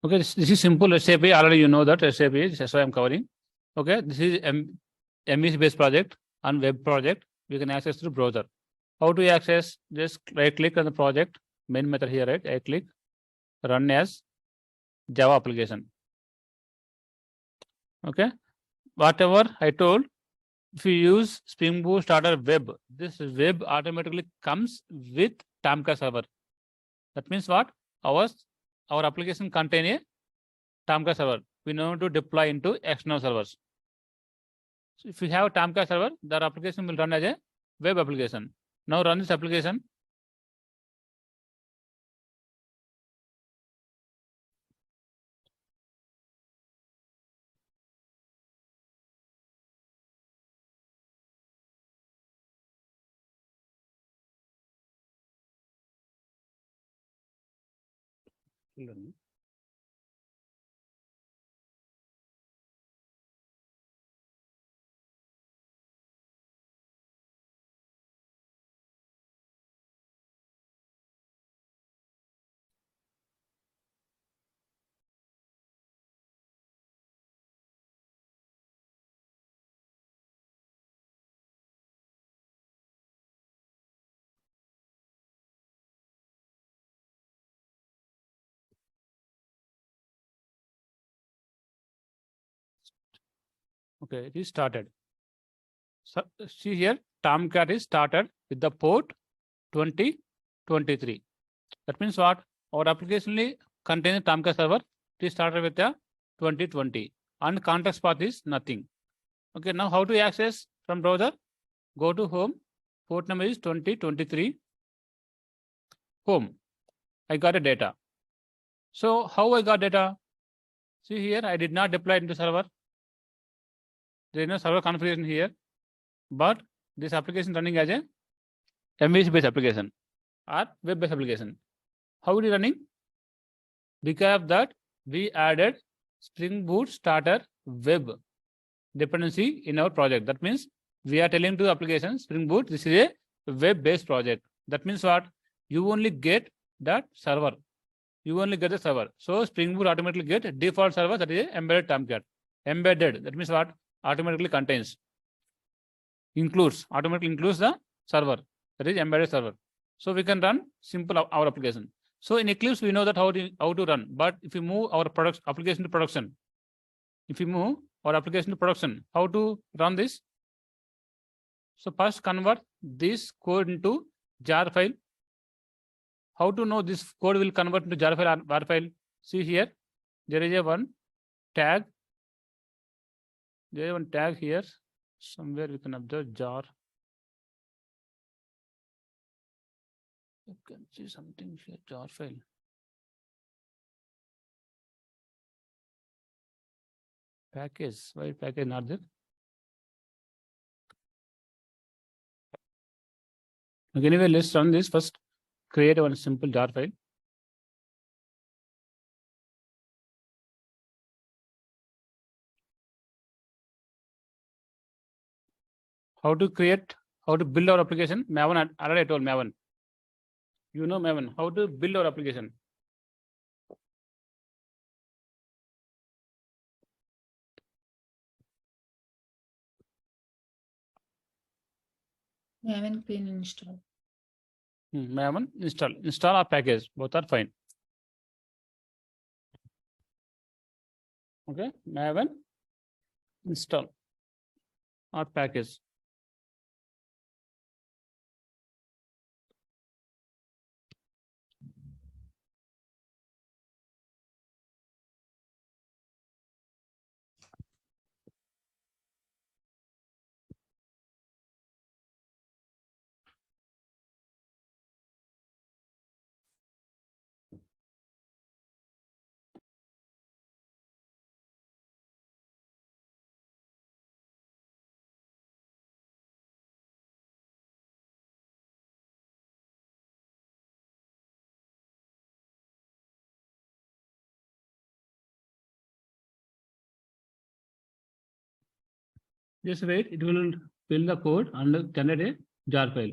Okay, this is simple SAP. Already you know that SAP is, that's why I'm covering. Okay, this is MEC based project and web project. We can access through browser. How to access? Just right click on the project main method here, right? I click run as Java application. Okay, whatever I told, if you use Spring Boot Starter Web, this web automatically comes with Tomcat server. That means what? Our application contain a Tomcat server. We know to deploy into external servers. So if you have Tomcat server, the application will run as a web application. Now run this application. Okay, it is started. So see here, Tomcat is started with the port 2023. That means what? Our application contains Tomcat server. It is started with the 2020 and context path is nothing. Okay, now how to access from browser? Go to home. Port number is 2023. Home. I got a data. So how I got data? See here, I did not deploy into server. There is no server configuration here, but this application running as a MVC based application or web based application. How it is running? Because of that, we added Spring Boot Starter Web dependency in our project. That means we are telling to the application Spring Boot, this is a web based project. That means what? You only get that server. You only get the server. So Spring Boot automatically get default server, that is embedded Tomcat. Embedded, that means what? Automatically contains, automatically includes the server, that is embedded server. So we can run simple our application. So in Eclipse, we know that how to run. But if you move our application to production, how to run this? So first convert this code into jar file. How to know this code will convert into jar file or var file? See here, there is a one tag. There is one tag here. Somewhere we can observe jar. You can see something here, jar file. Package. Why package not there? Okay, anyway, let's run this first. Create one simple jar file. How to build our application? Maven, already I told Maven. You know, Maven, how to build our application. Maven clean install. Maven install our package. Both are fine. Okay, Maven install our package. Just wait, it will fill the code and generate a jar file.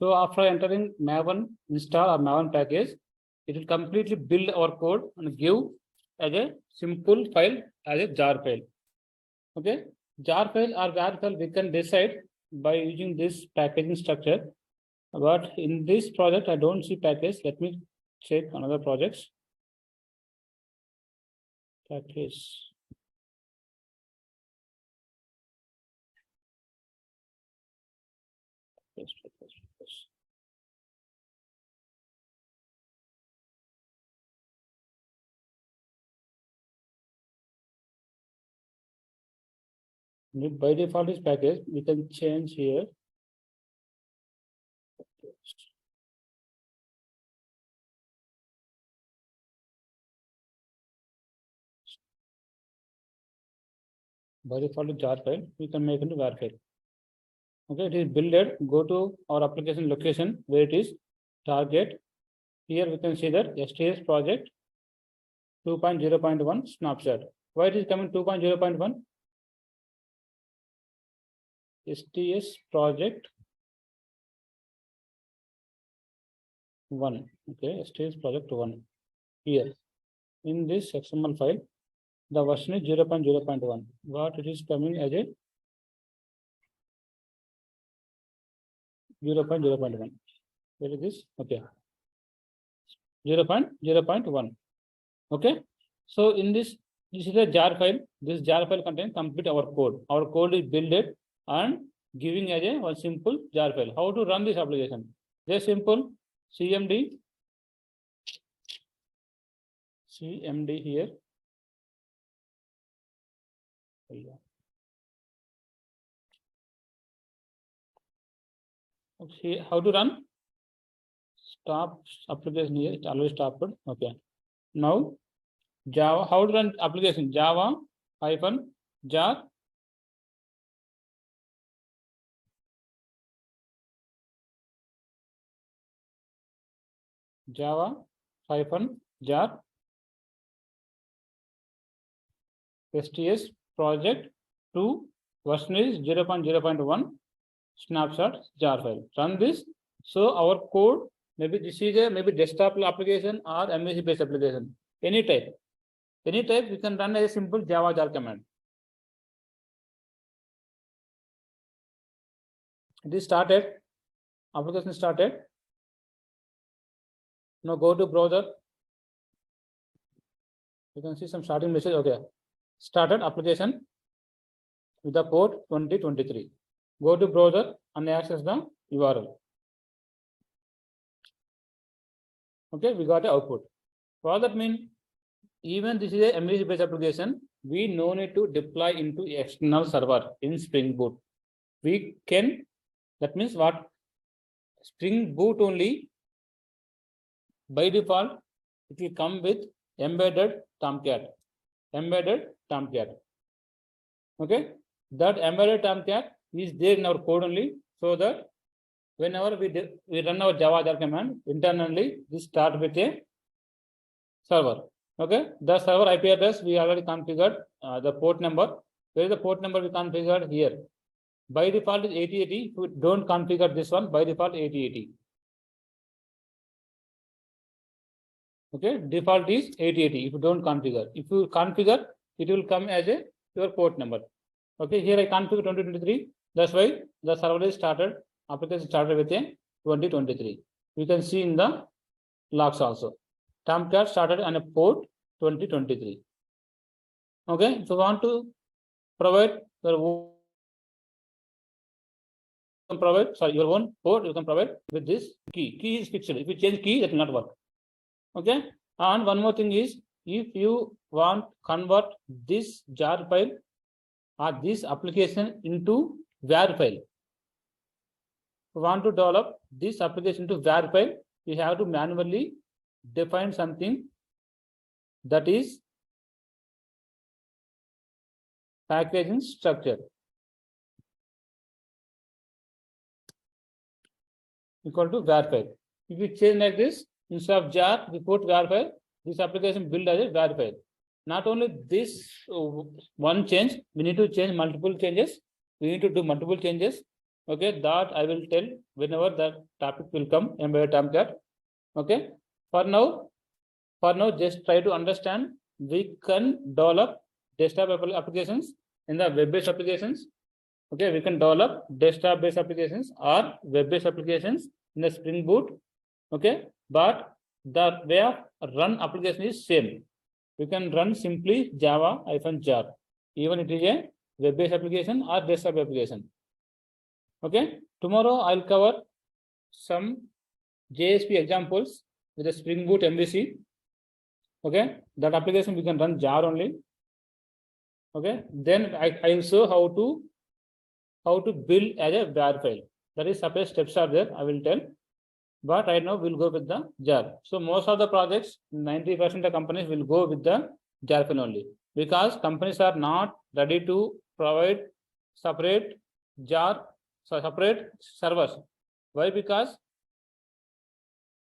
So after entering Maven install or Maven package, it will completely build our code and give as a simple file as a jar file. Okay, jar file or var file we can decide by using this packaging structure. But in this project, I don't see package. Let me check another projects. Package. Yes. By default is package. We can change here. By default is jar file. We can make into var file. Okay, it is builded. Go to our application location where it is target. Here we can see that STS project 2.0.1 snapshot. Why it is coming 2.0.1? STS project 1. Okay, STS project 1. Here in this XML file, the version is 0.0.1. What it is coming as a 0.0.1. Where is this? Okay. 0.0.1. Okay. So in this is a jar file. This jar file contains complete our code. Our code is built and giving as a one simple jar file. How to run this application? Just simple cmd here. Okay, how to run? Stop application here. It's always stopped. Okay. Now Java, how to run application? Java hyphen jar Java hyphen jar STS project 2 version is 0.0.1 snapshot jar file. Run this. So our code, maybe this is a maybe desktop application or MVC based application. Any type. Any type we can run a simple Java jar command. It is started. Application started. Now go to browser. You can see some starting message. Okay, started application with the port 2023. Go to browser and access the URL. Okay, we got the output. What that mean? Even this is a MVC based application, we no need to deploy into external server in Spring Boot. We can, that means what? Spring Boot only, by default, it will come with embedded Tomcat. Embedded Tomcat. Okay, that embedded Tomcat is there in our code only, so that whenever we run our Java command internally, this start with a server. Okay, the server IP address we already configured, the port number. Where is the port number we configured here? By default is 8080. If you don't configure this one, by default 8080. Okay, default is 8080. If you don't configure, if you configure, it will come as a your port number. Okay, here I configure 2023. That's why the server is started. Application started with a 2023. You can see in the logs also. Tomcat started on a port 2023. Okay, if you want to provide your own port, you can provide with this key. Key is fixed. If you change key, that will not work. Okay, and one more thing is, if you want convert this jar file or this application into var file, you want to develop this application to var file, you have to manually define something that is packaging structure equal to var file. If you change like this, instead of jar, we put var file, this application build as a var file. Not only this one change, we need to change multiple changes. We need to do multiple changes. Okay, that I will tell whenever that topic will come, embedded Tomcat. Okay, for now, just try to understand. We can develop desktop applications in the web-based applications. Okay, we can develop desktop-based applications or web-based applications in the Spring Boot. Okay, but the way of run application is same. We can run simply Java-jar, even it is a web-based application or desktop application. Okay, tomorrow I'll cover some JSP examples with the Spring Boot MVC. Okay, that application we can run jar only. Okay, then I will show how to build as a var file. That is separate steps are there, I will tell. But right now we'll go with the jar. So most of the projects, 90% of companies will go with the jar file only, because companies are not ready to provide separate jar, separate servers. Why? Because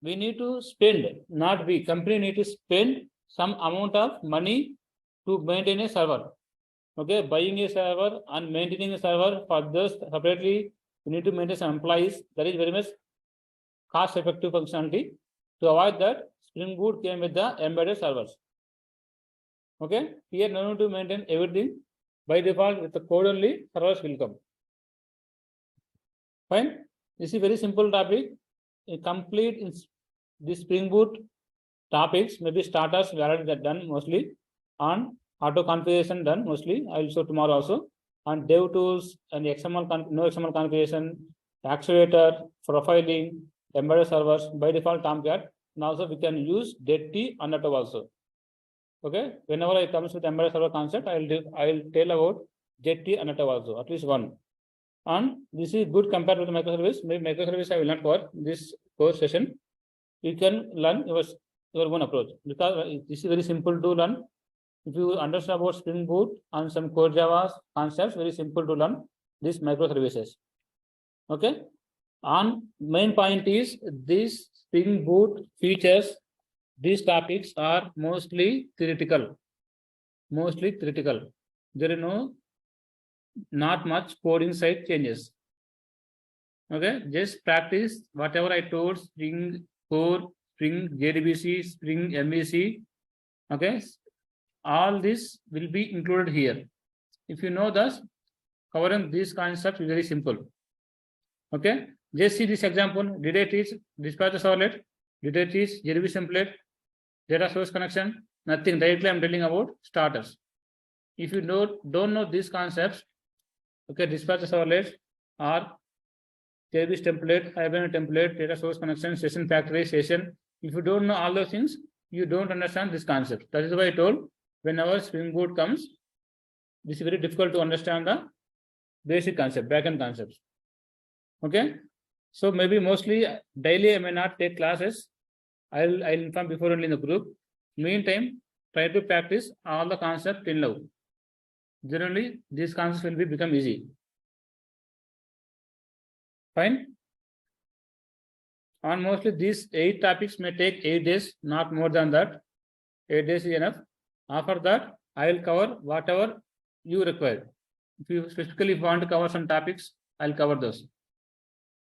we need to spend, not we, company need to spend some amount of money to maintain a server. Okay, buying a server and maintaining a server, for this separately we need to maintain some employees. That is very much cost effective functionality. To avoid that, Spring Boot came with the embedded servers. Okay, here no need to maintain everything. By default, with the code only, servers will come. Fine. This is very simple topic. A complete in this Spring Boot topics, maybe starters we already done mostly, and auto configuration done mostly. I will show tomorrow also. And dev tools and XML no XML configuration, accelerator, profiling, embedded servers, by default Tomcat. And also we can use DET and ATO also. Okay, whenever I comes with embedded server concept, I will tell about DET and ATO also, at least one. And this is good compared with the microservice. Maybe microservice I will not cover this course session. You can learn your own approach, because this is very simple to learn. If you understand about Spring Boot and some core Java concepts, very simple to learn these microservices. Okay, and main point is this Spring Boot features, these topics are mostly theoretical. There is not much coding side changes. Okay, just practice whatever I told: Spring Core, Spring JDBC, Spring MVC. Okay, all this will be included here. If you know this, covering these concepts is very simple. Okay, just see this example. Did I teach dispatcher servlet? Did I teach JDBC template, data source connection, Nothing. Directly I'm telling about starters. If you don't know these concepts, okay, dispatch servlet or JB's template, Hibernate template, data source connection, session factory, session. If you don't know all those things, you don't understand this concept. That is why I told whenever Spring Boot comes, this is very difficult to understand the basic concept, backend concepts. Okay. So maybe mostly daily I may not take classes. I'll inform before only in the group. Meantime, try to practice all the concepts till now. Generally, these concepts will become easy. Fine. And mostly these 8 topics may take 8 days, not more than that. 8 days is enough. After that, I will cover whatever you require. If you specifically want to cover some topics, I'll cover those.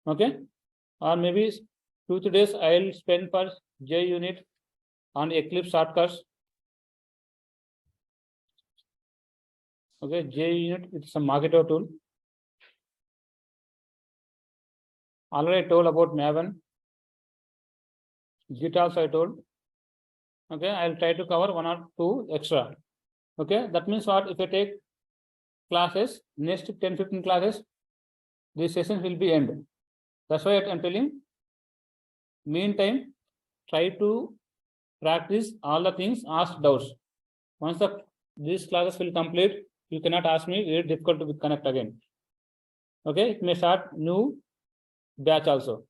Okay. Or maybe 2-3 days I'll spend for J unit on Eclipse shortcuts. Okay, J unit with some marketer tool. Already I told about Maven. Git also I told. Okay, I'll try to cover 1 or 2 extra. Okay, that means what? If I take classes, next 10-15 classes, these sessions will be end. That's why I'm telling. Meantime, try to practice all the things, ask doubts. Once these classes will complete, you cannot ask me, very difficult to connect again. Okay, it may start new batch also.